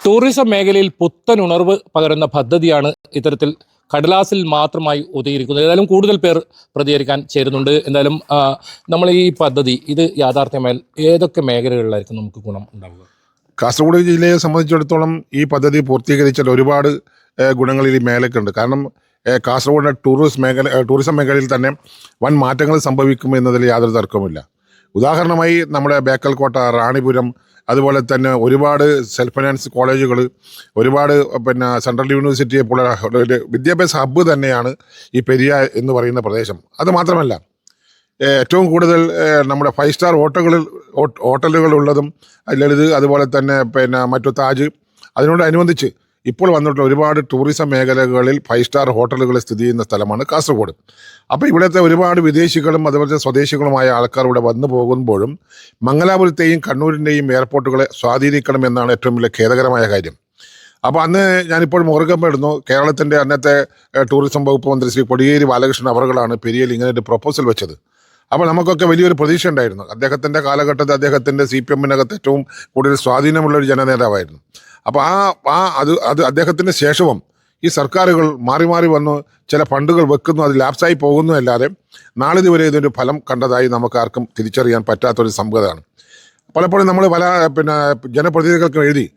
ടൂറിസം മേഖലയിൽ പുത്തൻ ഉണർവ് പകരുന്ന പദ്ധതിയാണ് ഇത്തരത്തിൽ കടലാസിൽ മാത്രമായി ഒതുങ്ങിയിരിക്കുന്നത്. ഏതായാലും കൂടുതൽ പേർ പ്രതികരിക്കാൻ ചേരുന്നുണ്ട്. എന്തായാലും നമ്മൾ ഈ പദ്ധതി ഇത് യാഥാർത്ഥ്യമായാൽ ഏതൊക്കെ മേഖലകളിലായിരിക്കും നമുക്ക് ഗുണം ഉണ്ടാവുക? കാസർഗോഡ് ജില്ലയെ സംബന്ധിച്ചിടത്തോളം ഈ പദ്ധതി പൂർത്തീകരിച്ചാൽ ഒരുപാട് ഗുണങ്ങൾ ഈ മേഖലയ്ക്കുണ്ട്. കാരണം കാസർഗോഡിൻ്റെ ടൂറിസം മേഖലയിൽ തന്നെ വൻ മാറ്റങ്ങൾ സംഭവിക്കും എന്നതിൽ യാതൊരു തർക്കവുമില്ല. ഉദാഹരണമായി നമ്മുടെ ബേക്കൽ കോട്ട, റാണിപുരം, അതുപോലെ തന്നെ ഒരുപാട് സെൽഫ് ഫിനാൻസ് കോളേജുകൾ, ഒരുപാട് സെൻട്രൽ യൂണിവേഴ്സിറ്റിയെ പോലെ ഒരു വിദ്യാഭ്യാസ ഹബ്ബ് തന്നെയാണ് ഈ പെരിയ എന്ന് പറയുന്ന പ്രദേശം. അത് മാത്രമല്ല, ഏറ്റവും കൂടുതൽ നമ്മുടെ 5 സ്റ്റാർ ഹോട്ടലുകളുള്ളതും ലളിത്, അതുപോലെ തന്നെ മറ്റു താജ്, അതിനോടനുബന്ധിച്ച് ഇപ്പോൾ വന്നിട്ടുള്ള ഒരുപാട് ടൂറിസം മേഖലകളിൽ 5 സ്റ്റാർ ഹോട്ടലുകൾ സ്ഥിതി ചെയ്യുന്ന സ്ഥലമാണ് കാസർഗോഡ്. അപ്പോൾ ഇവിടുത്തെ ഒരുപാട് വിദേശികളും അതുപോലെ സ്വദേശികളുമായ ആൾക്കാർ ഇവിടെ വന്നു പോകുമ്പോഴും മംഗലാപുരത്തെയും കണ്ണൂരിൻ്റെയും എയർപോർട്ടുകളെ സ്വാധീനിക്കണമെന്നാണ് ഏറ്റവും വലിയ ഖേദകരമായ കാര്യം. അപ്പോൾ അന്ന് ഞാനിപ്പോൾ ഓർമ്മപ്പെടുന്നു, കേരളത്തിൻ്റെ അന്നത്തെ ടൂറിസം വകുപ്പ് മന്ത്രി ശ്രീ കോടിയേരി ബാലകൃഷ്ണൻ അവർകളാണ് പെരിയയിൽ ഇങ്ങനെ ഒരു പ്രപ്പോസൽ വെച്ചത്. അപ്പോൾ നമുക്കൊക്കെ വലിയൊരു പ്രതീക്ഷ ഉണ്ടായിരുന്നു. അദ്ദേഹത്തിൻ്റെ കാലഘട്ടത്തിൽ അദ്ദേഹത്തിൻ്റെ CPM-നകത്ത് ഏറ്റവും കൂടുതൽ സ്വാധീനമുള്ളൊരു ജനനേതാവായിരുന്നു. അപ്പോൾ അത് അദ്ദേഹത്തിന് ശേഷവും ഈ സർക്കാരുകൾ മാറി മാറി വന്ന് ചില ഫണ്ടുകൾ വെക്കുന്നു, അത് ലാപ്സായി പോകുന്നു അല്ലാതെ നാളിതുവരെ ഇതിൻ്റെ ഫലം കണ്ടതായി നമുക്ക് ആർക്കും തിരിച്ചറിയാൻ പറ്റാത്തൊരു സംഗതിയാണ്. പലപ്പോഴും നമ്മൾ പല ജനപ്രതിനിധികൾക്കും എഴുതി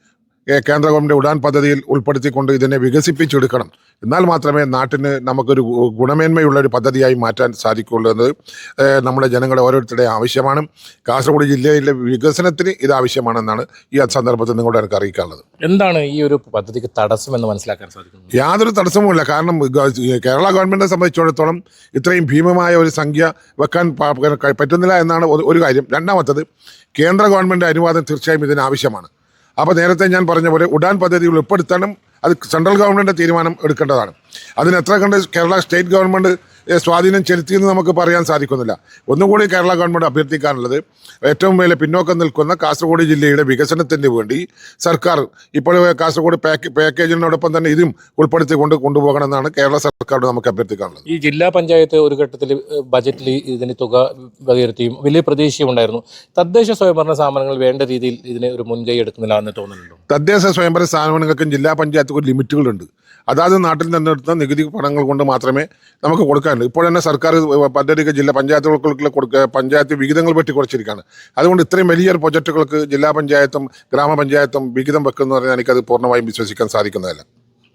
കേന്ദ്ര ഗവൺമെൻറ് ഉഡാൻ പദ്ധതിയിൽ ഉൾപ്പെടുത്തിക്കൊണ്ട് ഇതിനെ വികസിപ്പിച്ചെടുക്കണം, എന്നാൽ മാത്രമേ നാട്ടിന് നമുക്കൊരു ഗുണമേന്മയുള്ളൊരു പദ്ധതിയായി മാറ്റാൻ സാധിക്കുകയുള്ളൂ എന്നത് നമ്മുടെ ജനങ്ങളുടെ ഓരോരുത്തരുടെയും ആവശ്യമാണ്. കാസർഗോഡ് ജില്ലയിലെ വികസനത്തിന് ഇത് ആവശ്യമാണെന്നാണ് ഈ സന്ദർഭത്തിൽ നിങ്ങളോട് എനിക്ക് അറിയിക്കാനുള്ളത്. എന്താണ് ഈ ഒരു പദ്ധതിക്ക് തടസ്സമെന്ന് മനസ്സിലാക്കാൻ സാധിക്കുന്നത്? യാതൊരു തടസ്സവുമില്ല. കാരണം കേരള ഗവൺമെൻറ്റിനെ സംബന്ധിച്ചിടത്തോളം ഇത്രയും ഭീമമായ ഒരു സംഖ്യ വെക്കാൻ പറ്റുന്നില്ല എന്നാണ് ഒരു കാര്യം. രണ്ടാമത്തത്, കേന്ദ്ര ഗവൺമെൻറ് അനുവാദം തീർച്ചയായും ഇതിന് ആവശ്യമാണ്. അപ്പോൾ നേരത്തെ ഞാൻ പറഞ്ഞ പോലെ ഉഡാൻ പദ്ധതിയിൽ ഉൾപ്പെടുത്താനും അത് സെൻട്രൽ ഗവൺമെൻറ് തീരുമാനം എടുക്കേണ്ടതാണ്. അതിന് എത്ര കണ്ട് കേരള സ്റ്റേറ്റ് ഗവൺമെൻറ് സ്വാധീനം ചെലുത്തിയെന്ന് നമുക്ക് പറയാൻ സാധിക്കുന്നില്ല. ഒന്നുകൂടി കേരള ഗവൺമെൻറ് അഭ്യർത്ഥിക്കാനുള്ളത്, ഏറ്റവും വലിയ പിന്നോക്കം നിൽക്കുന്ന കാസർഗോഡ് ജില്ലയുടെ വികസനത്തിന് വേണ്ടി സർക്കാർ ഇപ്പോൾ കാസർഗോഡ് പാക്കേജിനോടൊപ്പം തന്നെ ഇതും ഉൾപ്പെടുത്തി കൊണ്ടുപോകണമെന്നാണ് കേരള സർക്കാരോട് നമുക്ക് അഭ്യർത്ഥിക്കാനുള്ളത്. ഈ ജില്ലാ പഞ്ചായത്ത് ഒരു ഘട്ടത്തിൽ ബജറ്റിൽ ഇതിന് തുക വകയിരുത്തിയും വലിയ പ്രതീക്ഷയും ഉണ്ടായിരുന്നു. തദ്ദേശ സ്വയംഭരണ സ്ഥാപനങ്ങൾ വേണ്ട രീതിയിൽ ഇതിന് ഒരു മുൻകൈ എടുക്കുന്നില്ല എന്ന് തോന്നുന്നുണ്ടോ? തദ്ദേശ സ്വയംഭരണ സ്ഥാപനങ്ങൾക്കും ജില്ലാ പഞ്ചായത്തുക്കും ലിമിറ്റുകളുണ്ട്. അതാത് നാട്ടിൽ നിന്നെടുത്ത നികുതി പണങ്ങൾ കൊണ്ട് മാത്രമേ നമുക്ക് കൊടുക്കാനുള്ളൂ. ഇപ്പോൾ തന്നെ സർക്കാർ പദ്ധതിക്ക് ജില്ലാ പഞ്ചായത്തുകൾക്ക് പഞ്ചായത്ത് വിഹിതങ്ങൾ വെട്ടി കുറച്ചിരിക്കുകയാണ്. അതുകൊണ്ട് ഇത്രയും വലിയൊരു പ്രൊജക്റ്റുകൾക്ക് ജില്ലാ പഞ്ചായത്തും ഗ്രാമപഞ്ചായത്തും വിഹിതം വെക്കുന്നു പറഞ്ഞാൽ എനിക്കത് പൂർണ്ണമായും വിശ്വസിക്കാൻ സാധിക്കുന്നതല്ല.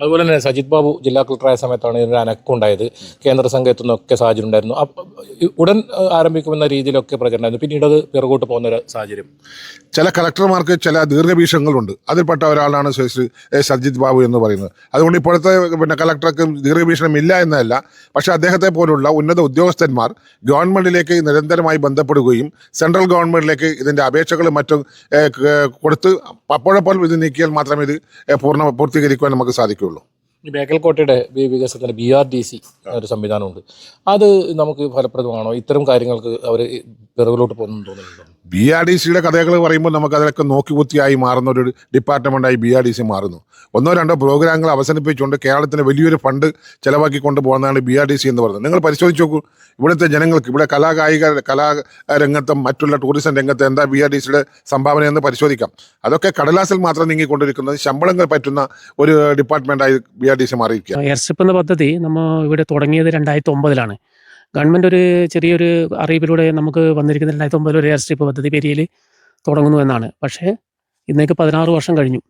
അതുപോലെ തന്നെ സജിത് ബാബു ജില്ലാ കളക്ടറായ സമയത്താണ് ഇതിനൊരു അനക്കമുണ്ടായത്. കേന്ദ്ര സംഘത്തിൽ നിന്നൊക്കെ സാഹചര്യം ഉണ്ടായിരുന്നു. ഉടൻ ആരംഭിക്കുമെന്ന രീതിയിലൊക്കെ പ്രചരണമായിരുന്നു. പിന്നീട് അത് പിറകോട്ട് പോകുന്ന ഒരു സാഹചര്യം. ചില കളക്ടർമാർക്ക് ചില ദീർഘവീക്ഷണങ്ങളുണ്ട്. അതിൽപ്പെട്ട ഒരാളാണ് സജിത് ബാബു എന്ന് പറയുന്നത്. അതുകൊണ്ട് ഇപ്പോഴത്തെ കളക്ടർക്ക് ദീർഘവീക്ഷണം ഇല്ല എന്നല്ല, പക്ഷേ അദ്ദേഹത്തെ പോലുള്ള ഉന്നത ഉദ്യോഗസ്ഥന്മാർ ഗവൺമെൻറ്റിലേക്ക് നിരന്തരമായി ബന്ധപ്പെടുകയും സെൻട്രൽ ഗവൺമെൻറ്റിലേക്ക് ഇതിൻ്റെ അപേക്ഷകളും മറ്റും കൊടുത്ത് അപ്പോഴപ്പോൾ ഇത് നീക്കിയാൽ മാത്രമേ ഇത് പൂർത്തീകരിക്കുവാൻ നമുക്ക് സാധിക്കൂ. ഈ ബേക്കൽ കോട്ടയുടെ വികസനത്തിന് BRDC ഒരു സംവിധാനമുണ്ട്. അത് നമുക്ക് ഫലപ്രദമാണോ? ഇത്തരം കാര്യങ്ങൾക്ക് അവർ പിറകിലോട്ട് പോകുന്നു തോന്നുന്നുണ്ടോ? BRDCയുടെ കഥകൾ പറയുമ്പോൾ നമുക്ക് അതിലൊക്കെ നോക്കികുത്തിയായി മാറുന്ന ഒരു ഡിപ്പാർട്ട്മെൻറ്റായി BRDC മാറുന്നു. 1-2 പ്രോഗ്രാമുകൾ അവസാനിപ്പിച്ചുകൊണ്ട് കേരളത്തിന് വലിയൊരു ഫണ്ട് ചിലവാക്കിക്കൊണ്ട് പോകുന്നതാണ് BRDC എന്ന് പറയുന്നത്. നിങ്ങൾ പരിശോധിച്ച് നോക്കൂ, ഇവിടുത്തെ ജനങ്ങൾക്ക്, ഇവിടെ കലാരംഗത്തും മറ്റുള്ള ടൂറിസം രംഗത്ത് എന്താ BRDCയുടെ സംഭാവന എന്ന് പരിശോധിക്കാം. അതൊക്കെ കടലാസിൽ മാത്രം നീങ്ങിക്കൊണ്ടിരിക്കുന്നത്, ശമ്പളങ്ങൾ പറ്റുന്ന ഒരു ഡിപ്പാർട്ട്മെൻറ്റായി BRDC മാറിയിരിക്കുക. എയർസ്ട്രിപ്പ് എന്ന പദ്ധതി നമ്മൾ ഇവിടെ തുടങ്ങിയത് 2009 ഗവൺമെൻറ് ഒരു ചെറിയൊരു അറിയിപ്പിലൂടെ നമുക്ക് വന്നിരിക്കുന്ന 2009 ഒരു എയർസ്ട്രിപ്പ് പദ്ധതി പെരിയയിൽ തുടങ്ങുന്നു എന്നാണ്. പക്ഷേ ഇന്നേക്ക് 16 വർഷം കഴിഞ്ഞു.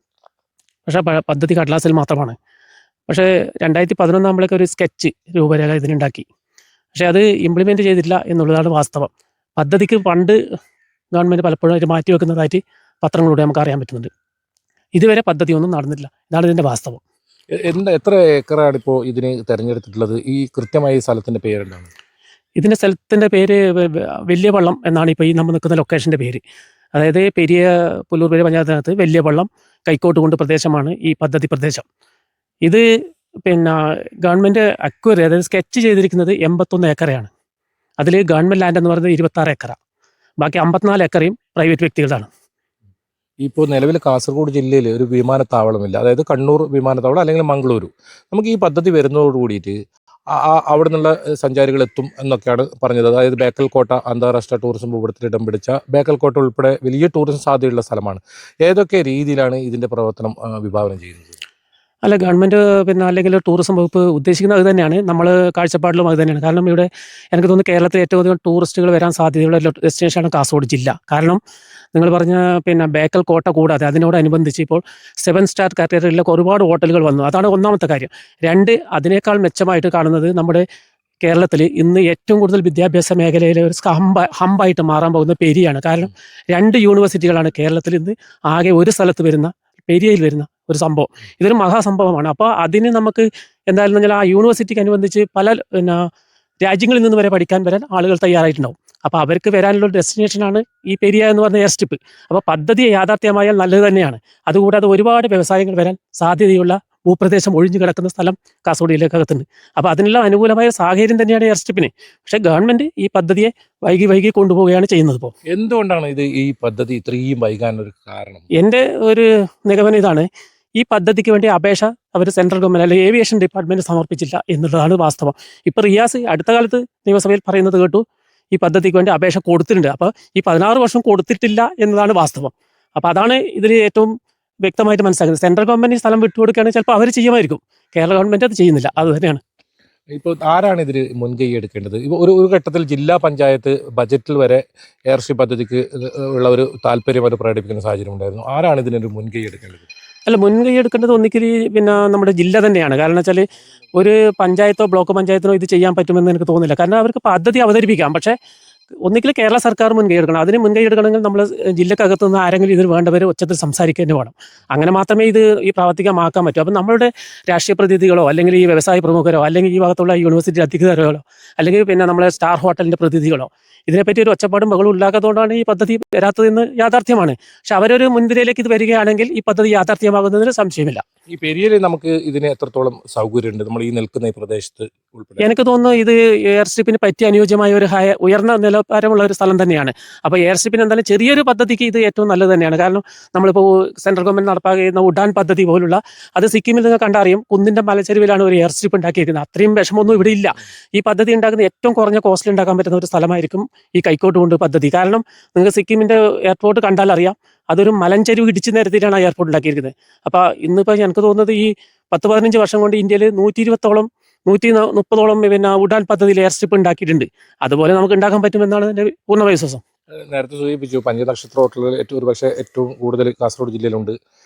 പക്ഷേ പദ്ധതി കടലാസിൽ മാത്രമാണ്. പക്ഷേ 2011 നമ്മളൊക്കെ ഒരു സ്കെച്ച് രൂപരേഖ ഇതിനുണ്ടാക്കി. പക്ഷേ അത് ഇംപ്ലിമെൻറ്റ് ചെയ്തിട്ടില്ല എന്നുള്ളതാണ് വാസ്തവം. പദ്ധതിക്ക് ഫണ്ട് ഗവൺമെൻറ് പലപ്പോഴും അത് മാറ്റി വെക്കുന്നതായിട്ട് പത്രങ്ങളിലൂടെ നമുക്ക് അറിയാൻ പറ്റുന്നുണ്ട്. ഇതുവരെ പദ്ധതിയൊന്നും നടന്നിട്ടില്ല. ഇതാണ് ഇതിൻ്റെ വാസ്തവം. എത്ര ഏക്കറാണ് ഇപ്പോൾ ഇതിന് തിരഞ്ഞെടുത്തിട്ടുള്ളത്? ഈ കൃത്യമായി സ്ഥലത്തിൻ്റെ പേരെന്താണ്? ഇതിൻ്റെ സ്ഥലത്തിൻ്റെ പേര് വലിയ വള്ളം എന്നാണ് ഇപ്പോൾ ഈ നമ്മൾ നിൽക്കുന്ന ലൊക്കേഷൻ്റെ പേര്. അതായത് പെരിയ പുല്ലൂർ പഞ്ചായത്തിനകത്ത് വലിയ വള്ളം കൈക്കോട്ടുകൊണ്ട് പ്രദേശമാണ് ഈ പദ്ധതി പ്രദേശം. ഇത് ഗവൺമെൻറ് അക്വയർ, അതായത് സ്കെച്ച് ചെയ്തിരിക്കുന്നത് 81 ഏക്കറയാണ്. അതിൽ ഗവൺമെൻറ് ലാൻഡ് എന്ന് പറയുന്നത് 26 ഏക്കറ. ബാക്കി 54 ഏക്കറയും പ്രൈവറ്റ് വ്യക്തികളാണ്. ഇപ്പോൾ നിലവിൽ കാസർഗോഡ് ജില്ലയിൽ ഒരു വിമാനത്താവളമില്ല. അതായത് കണ്ണൂർ വിമാനത്താവളം അല്ലെങ്കിൽ മംഗളൂരു. നമുക്ക് ഈ പദ്ധതി വരുന്നതോട് കൂടിയിട്ട് അവിടെ നിന്നുള്ള സഞ്ചാരികൾ എത്തും എന്നൊക്കെയാണ് പറഞ്ഞത്. അതായത് ബേക്കൽ കോട്ട അന്താരാഷ്ട്ര ടൂറിസം ഭൂപടത്തിൽ ഇടം പിടിച്ച ബേക്കൽ കോട്ട ഉൾപ്പെടെ വലിയ ടൂറിസം സാധ്യതയുള്ള സ്ഥലമാണ്. ഏതൊക്കെ രീതിയിലാണ് ഇതിൻ്റെ പ്രവർത്തനം വിഭാവനം ചെയ്യുന്നത്? അല്ല, ഗവൺമെൻറ് പിന്നെ അല്ലെങ്കിൽ ടൂറിസം വകുപ്പ് ഉദ്ദേശിക്കുന്നത് അത് തന്നെയാണ്. നമ്മൾ കാഴ്ചപ്പാടിലും അത് തന്നെയാണ്. കാരണം ഇവിടെ എനിക്ക് തോന്നുന്നു കേരളത്തിൽ ഏറ്റവും അധികം ടൂറിസ്റ്റുകൾ വരാൻ സാധ്യതയുള്ള ഡെസ്റ്റിനേഷനാണ് കാസർഗോഡ് ജില്ല. കാരണം നിങ്ങൾ പറഞ്ഞ പിന്നെ ബേക്കൽ കോട്ട കൂടാതെ അതിനോടനുബന്ധിച്ച് ഇപ്പോൾ 7 സ്റ്റാർ കാറ്റഗറിയിലൊക്കെ ഒരുപാട് ഹോട്ടലുകൾ വന്നു. അതാണ് ഒന്നാമത്തെ കാര്യം. 2, അതിനേക്കാൾ മെച്ചമായിട്ട് കാണുന്നത് നമ്മുടെ കേരളത്തിൽ ഇന്ന് ഏറ്റവും കൂടുതൽ വിദ്യാഭ്യാസ മേഖലയിലെ ഒരു ഹമ്പായിട്ട് മാറാൻ പോകുന്ന പെരിയാണ്. കാരണം 2 യൂണിവേഴ്സിറ്റികളാണ് കേരളത്തിൽ ഇന്ന് ആകെ ഒരു സ്ഥലത്ത് വരുന്ന, പെരിയയിൽ വരുന്ന ഒരു സംഭവം. ഇതൊരു മഹാസംഭവമാണ്. അപ്പോൾ അതിന് നമുക്ക് എന്തായാലും പറഞ്ഞാൽ ആ യൂണിവേഴ്സിറ്റിക്ക് അനുബന്ധിച്ച് പല പിന്നെ രാജ്യങ്ങളിൽ നിന്ന് വരെ പഠിക്കാൻ വരാൻ ആളുകൾ തയ്യാറായിട്ടുണ്ടാവും. അപ്പോൾ അവർക്ക് വരാനുള്ള ഡെസ്റ്റിനേഷനാണ് ഈ പെരിയ എന്ന് പറഞ്ഞ എയർ സ്ട്രിപ്പ്. അപ്പോൾ പദ്ധതി യാഥാർത്ഥ്യമായാൽ നല്ലത് തന്നെയാണ്. അതുകൂടാതെ ഒരുപാട് വ്യവസായങ്ങൾ വരാൻ സാധ്യതയുള്ള ഭൂപ്രദേശം ഒഴിഞ്ഞു കിടക്കുന്ന സ്ഥലം കാസർഗോഡ് ജില്ലക്കകത്തുണ്ട്. അപ്പോൾ അതിനുള്ള അനുകൂലമായ സാഹചര്യം തന്നെയാണ് എയർ സ്ട്രിപ്പിന്. പക്ഷേ ഗവൺമെൻറ് ഈ പദ്ധതിയെ വൈകി കൊണ്ടുപോവുകയാണ് ചെയ്യുന്നത്. ഇപ്പോൾ എന്തുകൊണ്ടാണ് ഈ പദ്ധതി ഇത്രയും വൈകാനൊരു കാരണം? എൻ്റെ ഒരു നിഗമനം ഇതാണ്. ഈ പദ്ധതിക്ക് വേണ്ടി അപേക്ഷ അവർ സെൻട്രൽ ഗവൺമെൻറ് അല്ലെങ്കിൽ ഏവിയേഷൻ ഡിപ്പാർട്ട്മെൻറ്റ് സമർപ്പിച്ചില്ല എന്നുള്ളതാണ് വാസ്തവം. ഇപ്പോൾ റിയാസ് അടുത്ത കാലത്ത് നിയമസഭയിൽ പറയുന്നത് കേട്ടു, ഈ പദ്ധതിക്ക് വേണ്ടി അപേക്ഷ കൊടുത്തിട്ടുണ്ട്. അപ്പോൾ ഈ 16 വർഷം കൊടുത്തിട്ടില്ല എന്നതാണ് വാസ്തവം. അപ്പോൾ അതാണ് ഇതിൽ ഏറ്റവും വ്യക്തമായിട്ട് മനസ്സിലാക്കുന്നത്. സെൻട്രൽ ഗവൺമെൻറ് സ്ഥലം വിട്ടുകൊടുക്കുകയാണെങ്കിൽ ചിലപ്പോൾ അവർ ചെയ്യുമായിരിക്കും. കേരള ഗവൺമെൻറ് അത് ചെയ്യുന്നില്ല. അത് തന്നെയാണ്. ഇപ്പോൾ ആരാണ് ഇതിൽ മുൻകൈ എടുക്കേണ്ടത്? ഇപ്പോൾ ഒരു ഘട്ടത്തിൽ ജില്ലാ പഞ്ചായത്ത് ബജറ്റിൽ വരെ എയർഷിപ്പ് പദ്ധതിക്ക് ഉള്ള ഒരു താല്പര്യം അവർ പ്രകടിപ്പിക്കുന്ന സാഹചര്യം ഉണ്ടായിരുന്നു. ആരാണ് ഇതിനൊരു മുൻകൈ എടുക്കേണ്ടത്? അല്ല, മുൻകൈ എടുക്കേണ്ടത് ഒന്നിക്കൽ പിന്നെ നമ്മുടെ ജില്ല തന്നെയാണ്. കാരണം വെച്ചാൽ ഒരു പഞ്ചായത്തോ ബ്ലോക്ക് പഞ്ചായത്തിനോ ഇത് ചെയ്യാൻ പറ്റുമെന്ന് എനിക്ക് തോന്നുന്നില്ല. കാരണം അവർക്ക് പദ്ധതി അവതരിപ്പിക്കാം, പക്ഷേ ഒന്നിക്കൽ കേരള സർക്കാർ മുൻകൈ എടുക്കണം. അതിന് മുൻകൈ എടുക്കണമെങ്കിൽ നമ്മൾ ജില്ലക്കകത്ത് നിന്ന് ആരെങ്കിലും ഇതിന് വേണ്ടവർ ഉച്ചത്തിൽ സംസാരിക്കുക തന്നെ വേണം. അങ്ങനെ മാത്രമേ ഇത് ഈ പ്രാവർത്തികമാക്കാൻ പറ്റൂ. അപ്പം നമ്മളുടെ രാഷ്ട്രീയ പ്രതിനിധികളോ അല്ലെങ്കിൽ ഈ വ്യവസായ പ്രമുഖരോ അല്ലെങ്കിൽ ഈ ഭാഗത്തുള്ള യൂണിവേഴ്സിറ്റി അധികൃതരോ അല്ലെങ്കിൽ പിന്നെ നമ്മളെ സ്റ്റാർ ഹോട്ടലിൻ്റെ പ്രതിനിധികളോ ഇതിനെപ്പറ്റി ഒരു ഒച്ചപ്പാടും ബഹളും ഉണ്ടാക്കാത്തതുകൊണ്ടാണ് ഈ പദ്ധതി വരാത്തതെന്ന് യാഥാർത്ഥ്യമാണ്. പക്ഷെ അവരൊരു മുൻനിരയിലേക്ക് ഇത് വരികയാണെങ്കിൽ ഈ പദ്ധതി യാഥാർത്ഥ്യമാകുന്നതിന് സംശയമില്ല. ഈ പെരിയയിൽ നമുക്ക് ഇതിന് എത്രത്തോളം സൗകര്യമുണ്ട് നമ്മൾ ഈ നിൽക്കുന്ന ഈ പ്രദേശത്ത് ഉൾപ്പെടെ? എനിക്ക് തോന്നുന്നു ഇത് എയർ സ്ട്രിപ്പിന് പറ്റി അനുയോജ്യമായ ഒരു ഉയർന്ന നിലവാരമുള്ള ഒരു സ്ഥലം തന്നെയാണ്. അപ്പോൾ എയർ സ്ട്രിപ്പിന് എന്തായാലും ചെറിയൊരു പദ്ധതിക്ക് ഇത് ഏറ്റവും നല്ലത് തന്നെയാണ്. കാരണം നമ്മളിപ്പോൾ സെൻട്രൽ ഗവൺമെൻറ് നടപ്പാക്കുന്ന ഉഡാൻ പദ്ധതി പോലുള്ള അത് സിക്കിമിൽ നിങ്ങൾ കണ്ടറിയും, കുന്നിൻ്റെ മലച്ചെരുവിലാണ് ഒരു എയർ സ്ട്രിപ്പ് ഉണ്ടാക്കിയിരിക്കുന്നത്. അത്രയും വിഷമമൊന്നും ഇവിടെ ഇല്ല. ഈ പദ്ധതി ഉണ്ടാക്കുന്ന ഏറ്റവും കുറഞ്ഞ കോസ്റ്റിൽ ഉണ്ടാക്കാൻ പറ്റുന്ന ഒരു സ്ഥലമായിരിക്കും ഈ കൈക്കോട്ടുകൊണ്ട് പദ്ധതി. കാരണം നിങ്ങൾക്ക് സിക്കിമിൻ്റെ എയർപോർട്ട് കണ്ടാൽ അറിയാം, അതൊരു മലഞ്ചെരുവ് ഇടിച്ചു നിരത്തിയിട്ടാണ് ആ എയർപോർട്ട് ഉണ്ടാക്കിയിരിക്കുന്നത്. അപ്പോൾ ഇന്നിപ്പോൾ എനിക്ക് തോന്നുന്നത് ഈ 10-15 വർഷം കൊണ്ട് ഇന്ത്യയിൽ 120ഓളം 130ഓളം പിന്നെ ഉഡാൻ പദ്ധതിയിൽ എയർ സ്ട്രിപ്പ് ഉണ്ടാക്കിയിട്ടുണ്ട്. അതുപോലെ നമുക്ക് ഉണ്ടാക്കാൻ പറ്റുമെന്നാണ് എൻ്റെ പൂർണ്ണ വിശ്വാസം. നേരത്തെ സൂചിപ്പിച്ചു പഞ്ചനക്ഷത്ര ഹോട്ടലുകൾ ഏറ്റവും കൂടുതൽ കാസർഗോഡ് ജില്ലയിലുണ്ട്.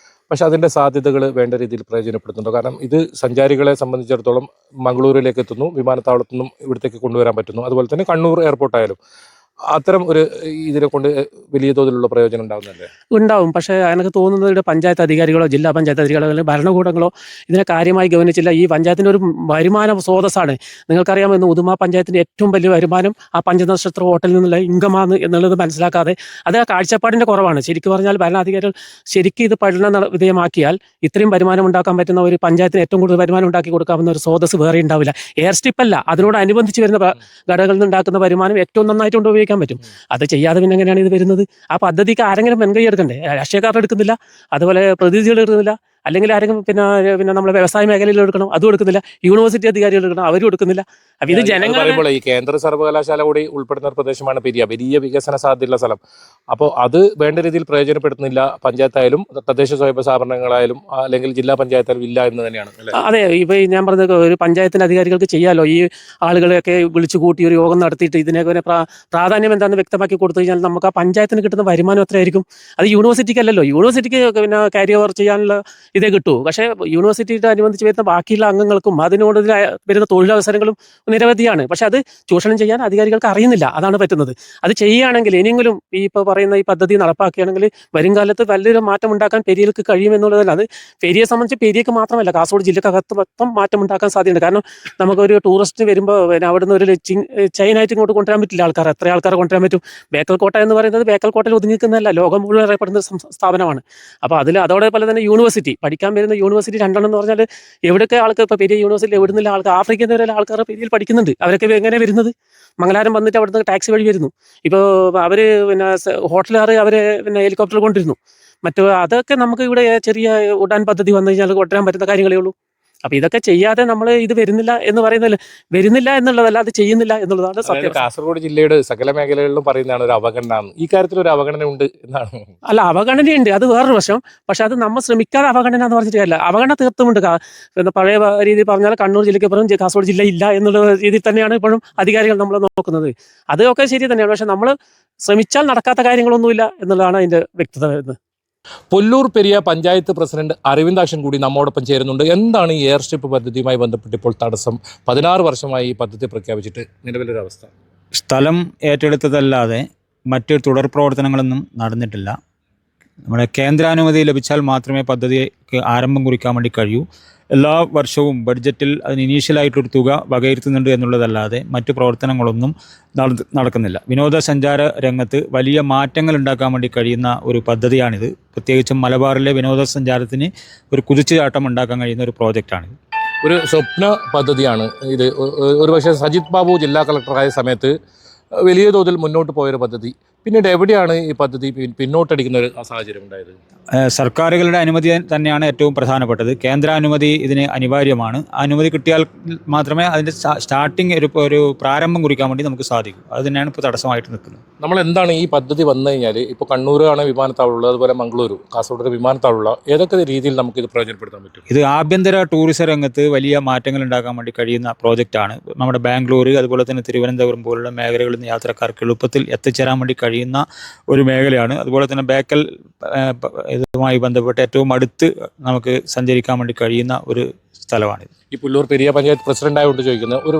പക്ഷെ അതിൻ്റെ സാധ്യതകൾ വേണ്ട രീതിയിൽ പ്രയോജനപ്പെടുത്തുന്നുണ്ടോ? കാരണം ഇത് സഞ്ചാരികളെ സംബന്ധിച്ചിടത്തോളം മംഗളൂരിലേക്ക് എത്തുന്നു, വിമാനത്താവളത്തു നിന്നും ഇവിടത്തേക്ക് കൊണ്ടുവരാൻ പറ്റുന്നു. അതുപോലെ തന്നെ കണ്ണൂർ എയർപോർട്ടായാലും അത്തരം ഒരു ഇതിനെ കൊണ്ട് വലിയ തോതിലുള്ള പ്രയോജനം ഉണ്ടാകുന്നല്ലേ? ഉണ്ടാവും. പക്ഷേ എനിക്ക് തോന്നുന്നത് ഇവിടെ പഞ്ചായത്ത് അധികാരികളോ ജില്ലാ പഞ്ചായത്ത് അധികാരികളോ അല്ലെങ്കിൽ ഭരണകൂടങ്ങളോ ഇതിനെ കാര്യമായി ഗവനിച്ചില്ല. ഈ പഞ്ചായത്തിൻ്റെ ഒരു വരുമാന സ്രോതസ്സാണ്. നിങ്ങൾക്കറിയാം, ഇന്ന് ഉദുമ പഞ്ചായത്തിൻ്റെ ഏറ്റവും വലിയ വരുമാനം ആ പഞ്ചനക്ഷത്ര ഹോട്ടലിൽ നിന്നുള്ള ഇൻകമാണ് എന്നുള്ളത് മനസ്സിലാക്കാതെ അത് ആ കാഴ്ചപ്പാടിൻ്റെ കുറവാണ്. ശരിക്കും പറഞ്ഞാൽ ഭരണാധികാരികൾ ശരിക്കും ഇത് പഠന വിധേയമാക്കിയാൽ ഇത്രയും വരുമാനം ഉണ്ടാക്കാൻ പറ്റുന്ന ഒരു പഞ്ചായത്തിന് ഏറ്റവും കൂടുതൽ വരുമാനം ഉണ്ടാക്കി കൊടുക്കാവുന്ന ഒരു സ്രോതസ് വേറെ ഉണ്ടാവില്ല. എയർ സ്ട്രിപ്പല്ല, അതിനോടനുബന്ധിച്ച് വരുന്ന ഘടകങ്ങളിൽ നിന്ന് ഉണ്ടാക്കുന്ന വരുമാനം ഏറ്റവും നന്നായിട്ട് ഉപയോഗിക്കാൻ പറ്റും. അത് ചെയ്യാതെ പിന്നെ എങ്ങനെയാണ് ഇത് വരുന്നത്? ആ പദ്ധതിക്ക് ആരെങ്കിലും മുൻകൈ എടുക്കണ്ടേ? രാഷ്ട്രീയക്കാർ എടുക്കുന്നില്ല, അതുപോലെ പ്രതിനിധികൾ എടുക്കുന്നില്ല, അല്ലെങ്കിൽ ആരെങ്കിലും പിന്നെ നമ്മളെ വ്യവസായ മേഖലയിൽ എടുക്കണം, അതും എടുക്കുന്നില്ല. യൂണിവേഴ്സിറ്റി അധികാരികൾ എടുക്കണം, അവരും എടുക്കുന്നില്ല. അപ്പം ഇത് ജനങ്ങൾ ഈ കേന്ദ്ര സർവകലാശാല കൂടി ഉൾപ്പെടുന്ന ഒരു പ്രദേശമാണ് പെരിയ, വലിയ വികസന സാധ്യതയുള്ള സ്ഥലം. അപ്പോൾ അത് വേണ്ട രീതിയിൽ പ്രയോജനപ്പെടുത്തുന്നില്ല പഞ്ചായത്തായാലും തദ്ദേശ സ്വയംഭരണ സ്ഥാപനങ്ങളായാലും അല്ലെങ്കിൽ ജില്ലാ പഞ്ചായത്തായാലും ഇല്ല എന്ന് തന്നെയാണ്. അതെ, ഇപ്പോൾ ഞാൻ പറഞ്ഞത് ഒരു പഞ്ചായത്തിൻ്റെ അധികാരികൾക്ക് ചെയ്യാമല്ലോ. ഈ ആളുകളെയൊക്കെ വിളിച്ചു കൂട്ടി ഒരു യോഗം നടത്തിയിട്ട് ഇതിനൊക്കെ പ്രാധാന്യം എന്താണെന്ന് വ്യക്തമാക്കി കൊടുത്തു കഴിഞ്ഞാൽ നമുക്ക് ആ പഞ്ചായത്തിന് കിട്ടുന്ന വരുമാനം എത്രയായിരിക്കും? അത് യൂണിവേഴ്സിറ്റിക്കല്ലല്ലോ. യൂണിവേഴ്സിറ്റിക്ക് പിന്നെ ക്യാരി ഓവർ ചെയ്യാനുള്ള ഇതേ കിട്ടൂ. പക്ഷേ യൂണിവേഴ്സിറ്റിയുടെ അനുബന്ധിച്ച് വരുന്ന ബാക്കിയുള്ള അംഗങ്ങൾക്കും അതിനോട് വരുന്ന തൊഴിലവസരങ്ങളും നിരവധിയാണ്. പക്ഷെ അത് ചൂഷണം ചെയ്യാൻ അധികാരികൾക്ക് അറിയുന്നില്ല. അതാണ് പറ്റുന്നത്. അത് ചെയ്യുകയാണെങ്കിൽ ഇനിയെങ്കിലും ഈ ഇപ്പോൾ പറയുന്ന ഈ പദ്ധതി നടപ്പാക്കുകയാണെങ്കിൽ വരും കാലത്ത് വലിയൊരു മാറ്റം ഉണ്ടാക്കാൻ പെരിയക്ക് കഴിയുമെന്നുള്ളതല്ല. അത് പെരിയെ സംബന്ധിച്ച് പെരിയക്ക് മാത്രമല്ല കാസർഗോഡ് ജില്ലക്കകത്ത് മൊത്തം മാറ്റം ഉണ്ടാക്കാൻ സാധ്യതയുണ്ട്. കാരണം നമുക്കൊരു ടൂറിസ്റ്റ് വരുമ്പോൾ പിന്നെ അവിടുന്ന് ഒരു ചെയിനായിട്ട് ഇങ്ങോട്ട് കൊണ്ടുവരാൻ പറ്റില്ല. എത്ര ആൾക്കാരെ കൊണ്ടുവരാൻ പറ്റും? ബേക്കൽ കോട്ട എന്ന് പറയുന്നത് ബേക്കൽ കോട്ടയിൽ ഒതുങ്ങിക്കുന്നതല്ല, ലോകം മുഴുവൻ അറിയപ്പെടുന്ന സ്ഥാപനമാണ്. അപ്പോൾ അതോടൊപ്പം തന്നെ യൂണിവേഴ്സിറ്റി പഠിക്കാൻ വരുന്ന യൂണിവേഴ്സിറ്റി 2 എന്ന് പറഞ്ഞാൽ എവിടെയൊക്കെ ആൾക്ക് ഇപ്പോൾ പെരിയ യൂണിവേഴ്സിറ്റി എവിടുന്നില്ല ആൾക്ക് ആഫ്രിക്കയിൽ നിന്ന് വരെ ആൾക്കാർ പെരിയയിൽ പഠിക്കുന്നുണ്ട്. അവരൊക്കെ എങ്ങനെ വരുന്നത്? മംഗലാരം വന്നിട്ട് അവിടുന്ന് ടാക്സി വഴി വരുന്നു. ഇപ്പോൾ അവർ പിന്നെ ഹോട്ടലുകാർ അവരെ പിന്നെ ഹെലികോപ്റ്ററിൽ കൊണ്ടിരുന്നു. അതൊക്കെ നമുക്ക് ഇവിടെ ചെറിയ ഉഡാൻ പദ്ധതി വന്നു കഴിഞ്ഞാൽ കൊണ്ടുവരാൻ പറ്റുന്ന കാര്യങ്ങളേ ഉള്ളൂ. അപ്പോൾ ഇതൊക്കെ ചെയ്യാതെ നമ്മൾ ഇത് വരുന്നില്ല എന്ന് പറയുന്നില്ല, വരുന്നില്ല എന്നുള്ളതല്ല, അത് ചെയ്യുന്നില്ല എന്നുള്ളതാണ് സത്യം. കാസർഗോഡ് ജില്ലയുടെ സകല മേഖലകളിലും പറയുന്നതാണ് ഒരു അവഗണന. ഈ കാര്യത്തിൽ ഒരു അവഗണന ഉണ്ട് എന്നാണ്. അല്ല, അവഗണനയുണ്ട്, അത് വേറൊരു വശം. പക്ഷെ അത് നമ്മൾ ശ്രമിക്കാതെ അവഗണന എന്ന് പറഞ്ഞിട്ട് കാര്യമില്ല. അവഗണന തീർത്തുമുണ്ട്. പഴയ രീതിയിൽ പറഞ്ഞാൽ കണ്ണൂർ ജില്ലയ്ക്ക് പുറം കാസർഗോഡ് ജില്ല ഇല്ല എന്നുള്ള രീതിയിൽ തന്നെയാണ് ഇപ്പോഴും അധികാരികൾ നമ്മൾ നോക്കുന്നത്. അതൊക്കെ ശരി തന്നെയാണ്. പക്ഷെ നമ്മൾ ശ്രമിച്ചാൽ നടക്കാത്ത കാര്യങ്ങളൊന്നുമില്ല എന്നുള്ളതാണ് അതിന്റെ വ്യക്തത വരുന്നത്. പുല്ലൂർ പെരിയ പഞ്ചായത്ത് പ്രസിഡന്റ് അരവിന്ദാക്ഷൻ കൂടി നമ്മോടൊപ്പം ചേരുന്നുണ്ട്. എന്താണ് ഈ എയർ സ്ട്രിപ്പ് പദ്ധതിയുമായി ബന്ധപ്പെട്ട് ഇപ്പോൾ തടസ്സം? 16 വർഷമായി ഈ പദ്ധതി പ്രഖ്യാപിച്ചിട്ട് നിലവിലൊരു അവസ്ഥ. സ്ഥലം ഏറ്റെടുത്തതല്ലാതെ മറ്റ് തുടർ പ്രവർത്തനങ്ങളൊന്നും നടന്നിട്ടില്ല. നമ്മുടെ കേന്ദ്രാനുമതി ലഭിച്ചാൽ മാത്രമേ പദ്ധതിക്ക് ആരംഭം കുറിക്കാൻ വേണ്ടി കഴിയൂ. എല്ലാ വർഷവും ബഡ്ജറ്റിൽ അതിന് ഇനീഷ്യലായിട്ടൊരു തുക വകയിരുത്തുന്നുണ്ട് എന്നുള്ളതല്ലാതെ മറ്റ് പ്രവർത്തനങ്ങളൊന്നും നടക്കുന്നില്ല. വിനോദസഞ്ചാര രംഗത്ത് വലിയ മാറ്റങ്ങൾ ഉണ്ടാക്കാൻ വേണ്ടി കഴിയുന്ന ഒരു പദ്ധതിയാണിത്. പ്രത്യേകിച്ചും മലബാറിലെ വിനോദസഞ്ചാരത്തിന് ഒരു കുതിച്ചുചാട്ടം ഉണ്ടാക്കാൻ കഴിയുന്ന ഒരു പ്രോജക്റ്റാണിത്. ഒരു സ്വപ്ന പദ്ധതിയാണ് ഇത്. ഒരുപക്ഷെ സജിത് ബാബു ജില്ലാ കളക്ടറായ സമയത്ത് വലിയ തോതിൽ മുന്നോട്ട് പോയൊരു പദ്ധതി. പിന്നീട് എവിടെയാണ് ഈ പദ്ധതി പിന്നോട്ടടിക്കുന്ന ഒരു സാഹചര്യം ഉണ്ടായത്? സർക്കാരുകളുടെ അനുമതി തന്നെയാണ് ഏറ്റവും പ്രധാനപ്പെട്ടത്. കേന്ദ്ര അനുമതി ഇതിന് അനിവാര്യമാണ്. അനുമതി കിട്ടിയാൽ മാത്രമേ അതിൻ്റെ സ്റ്റാർട്ടിങ് ഒരു പ്രാരംഭം കുറിക്കാൻ വേണ്ടി നമുക്ക് സാധിക്കൂ. അത് തന്നെയാണ് ഇപ്പോൾ തടസ്സമായിട്ട് നിൽക്കുന്നത്. നമ്മൾ എന്താണ് ഈ പദ്ധതി വന്നു കഴിഞ്ഞാൽ ഇപ്പോൾ കണ്ണൂരാണ് വിമാനത്താവളമുള്ളത്, അതുപോലെ മംഗളൂരു, കാസർഗോഡ് വിമാനത്താവളമുള്ള ഏതൊക്കെ രീതിയിൽ നമുക്ക് ഇത് പ്രയോജനപ്പെടുത്താൻ പറ്റും? ഇത് ആഭ്യന്തര ടൂറിസം രംഗത്ത് വലിയ മാറ്റങ്ങൾ ഉണ്ടാക്കാൻ വേണ്ടി കഴിയുന്ന പ്രോജക്റ്റാണ്. നമ്മുടെ ബാംഗ്ലൂർ അതുപോലെ തന്നെ തിരുവനന്തപുരം പോലുള്ള മേഖലകളിൽ നിന്ന് യാത്രക്കാർക്ക് എളുപ്പത്തിൽ എത്തിച്ചേരാൻ വേണ്ടി കഴിയുന്ന ഒരു മേഖലയാണ്. അതുപോലെ തന്നെ ബേക്കൽ ഇതുമായി ബന്ധപ്പെട്ട് ഏറ്റവും അടുത്ത് നമുക്ക് സഞ്ചരിക്കാൻ വേണ്ടി കഴിയുന്ന ഒരു സ്ഥലമാണിത്. ഈ പുല്ലൂർ പെരിയ പഞ്ചായത്ത് പ്രസിഡന്റായോണ്ട് ചോദിക്കുന്നത്, ഒരു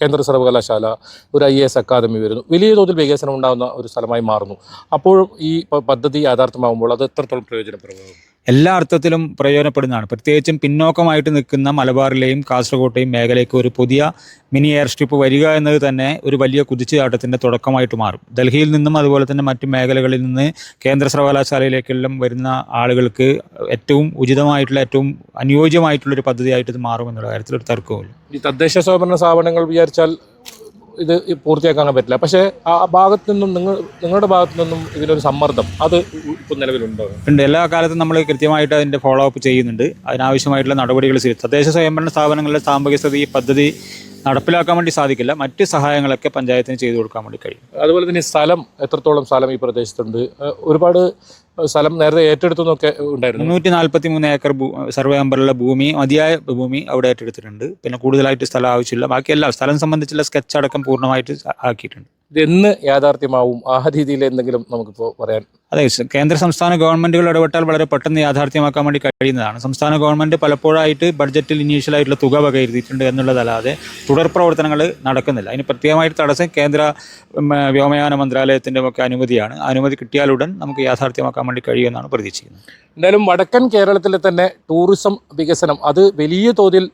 കേന്ദ്ര സർവകലാശാല, ഒരു IAS അക്കാദമി വരുന്നു, വലിയ തോതിൽ വികസനം ഉണ്ടാകുന്ന ഒരു സ്ഥലമായി മാറുന്നു. അപ്പോഴും ഈ പദ്ധതി യാഥാർത്ഥ്യമാകുമ്പോൾ അത് എത്രത്തോളം പ്രയോജനപ്രദമാകും? എല്ലാ അർത്ഥത്തിലും പ്രയോജനപ്പെടുന്നതാണ്. പ്രത്യേകിച്ചും പിന്നോക്കമായിട്ട് നിൽക്കുന്ന മലബാറിലെയും കാസർഗോട്ടെയും മേഖലയ്ക്ക് ഒരു പുതിയ മിനി എയർ സ്ട്രിപ്പ് വരിക എന്നത് തന്നെ ഒരു വലിയ കുതിച്ചുചാട്ടത്തിൻ്റെ തുടക്കമായിട്ട് മാറും. ഡൽഹിയിൽ നിന്നും അതുപോലെ തന്നെ മറ്റ് മേഖലകളിൽ നിന്ന് കേന്ദ്ര സർവകലാശാലയിലേക്കെല്ലാം വരുന്ന ആളുകൾക്ക് ഏറ്റവും ഉചിതമായിട്ടുള്ള, ഏറ്റവും അനുയോജ്യമായിട്ടുള്ളൊരു പദ്ധതിയായിട്ട് ഇത് മാറുമെന്നുള്ള കാര്യത്തിൽ ഒരു തർക്കവുമില്ല. ഈ തദ്ദേശ സ്വയംഭരണ സ്ഥാപനങ്ങൾ വിചാരിച്ചാൽ ഇത് പൂർത്തിയാക്കാൻ പറ്റില്ല. പക്ഷേ ആ ഭാഗത്തു നിന്നും നിങ്ങളുടെ ഭാഗത്തു നിന്നും ഇതിനൊരു സമ്മർദ്ദം അത് ഇപ്പോൾ നിലവിലുണ്ടോ? ഉണ്ട്. എല്ലാ കാലത്തും നമ്മൾ കൃത്യമായിട്ട് അതിൻ്റെ ഫോളോ അപ്പ് ചെയ്യുന്നുണ്ട്. അതിനാവശ്യമായിട്ടുള്ള നടപടികൾ തദ്ദേശ സ്വയംഭരണ സ്ഥാപനങ്ങളിലെ സാമ്പത്തിക സ്ഥിതി ഈ പദ്ധതി നടപ്പിലാക്കാൻ വേണ്ടി സാധിക്കില്ല. മറ്റ് സഹായങ്ങളൊക്കെ പഞ്ചായത്തിന് ചെയ്തു കൊടുക്കാൻ വേണ്ടി കഴിയും. അതുപോലെ തന്നെ സ്ഥലം, എത്രത്തോളം സ്ഥലം ഈ പ്രദേശത്തുണ്ട്? ഒരുപാട് സ്ഥലം നേരത്തെ ഏറ്റെടുത്തൊക്കെ ഉണ്ടായിരുന്നു. 343 ഏക്കർ സർവേ നമ്പറിലുള്ള ഭൂമി, മതിയായ ഭൂമി അവിടെ ഏറ്റെടുത്തിട്ടുണ്ട്. പിന്നെ കൂടുതലായിട്ട് സ്ഥലം ആവശ്യമില്ല. ബാക്കിയെല്ലാം സ്ഥലം സംബന്ധിച്ചുള്ള സ്കെച്ച് അടക്കം പൂർണ്ണമായിട്ട് ആക്കിയിട്ടുണ്ട്. ഇതെന്ന് യാഥാർത്ഥ്യമാവും? ആ രീതിയിൽ എന്തെങ്കിലും നമുക്കിപ്പോൾ പറയാൻ? അതെ, കേന്ദ്ര സംസ്ഥാന ഗവൺമെൻറ്റുകൾ ഇടപെട്ടാൽ വളരെ പെട്ടെന്ന് യാഥാർത്ഥ്യമാക്കാൻ വേണ്ടി കഴിയുന്നതാണ്. സംസ്ഥാന ഗവൺമെൻറ് പലപ്പോഴായിട്ട് ബഡ്ജറ്റിൽ ഇനീഷ്യലായിട്ടുള്ള തുക വകയിരുത്തിയിട്ടുണ്ട് എന്നുള്ളതല്ലാതെ തുടർ പ്രവർത്തനങ്ങൾ നടക്കുന്നില്ല. അതിന് പ്രത്യേകമായിട്ട് തടസ്സം കേന്ദ്ര വ്യോമയാന മന്ത്രാലയത്തിൻ്റെ ഒക്കെ അനുമതിയാണ്. അനുമതി കിട്ടിയാലുടൻ നമുക്ക് യാഥാർത്ഥ്യമാക്കാൻ വേണ്ടി കഴിയുമെന്നാണ് പ്രതീക്ഷിക്കുന്നത്. എന്തായാലും വടക്കൻ കേരളത്തിലെ തന്നെ ടൂറിസം വികസനം അത് വലിയ തോതിൽ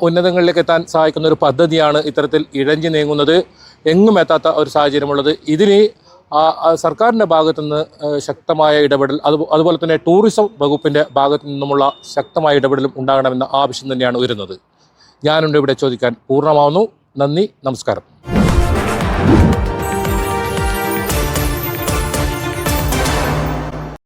ഉന്നതങ്ങളിലേക്ക് എത്താൻ സഹായിക്കുന്ന ഒരു പദ്ധതിയാണ് ഇത്തരത്തിൽ ഇഴഞ്ഞു നീങ്ങുന്നത്. എങ്ങും എത്താത്ത ഒരു സാഹചര്യമുള്ളത്. ഇതിന് സർക്കാരിൻ്റെ ഭാഗത്തുനിന്ന് ശക്തമായ ഇടപെടൽ, അതുപോലെ തന്നെ ടൂറിസം വകുപ്പിൻ്റെ ഭാഗത്തു നിന്നുമുള്ള ശക്തമായ ഇടപെടലും ഉണ്ടാകണമെന്ന ആവശ്യം തന്നെയാണ് വരുന്നത്. ഞാനുണ്ട് ഇവിടെ ചോദിക്കാൻ പൂർണ്ണമാവുന്നു. നന്ദി, നമസ്കാരം.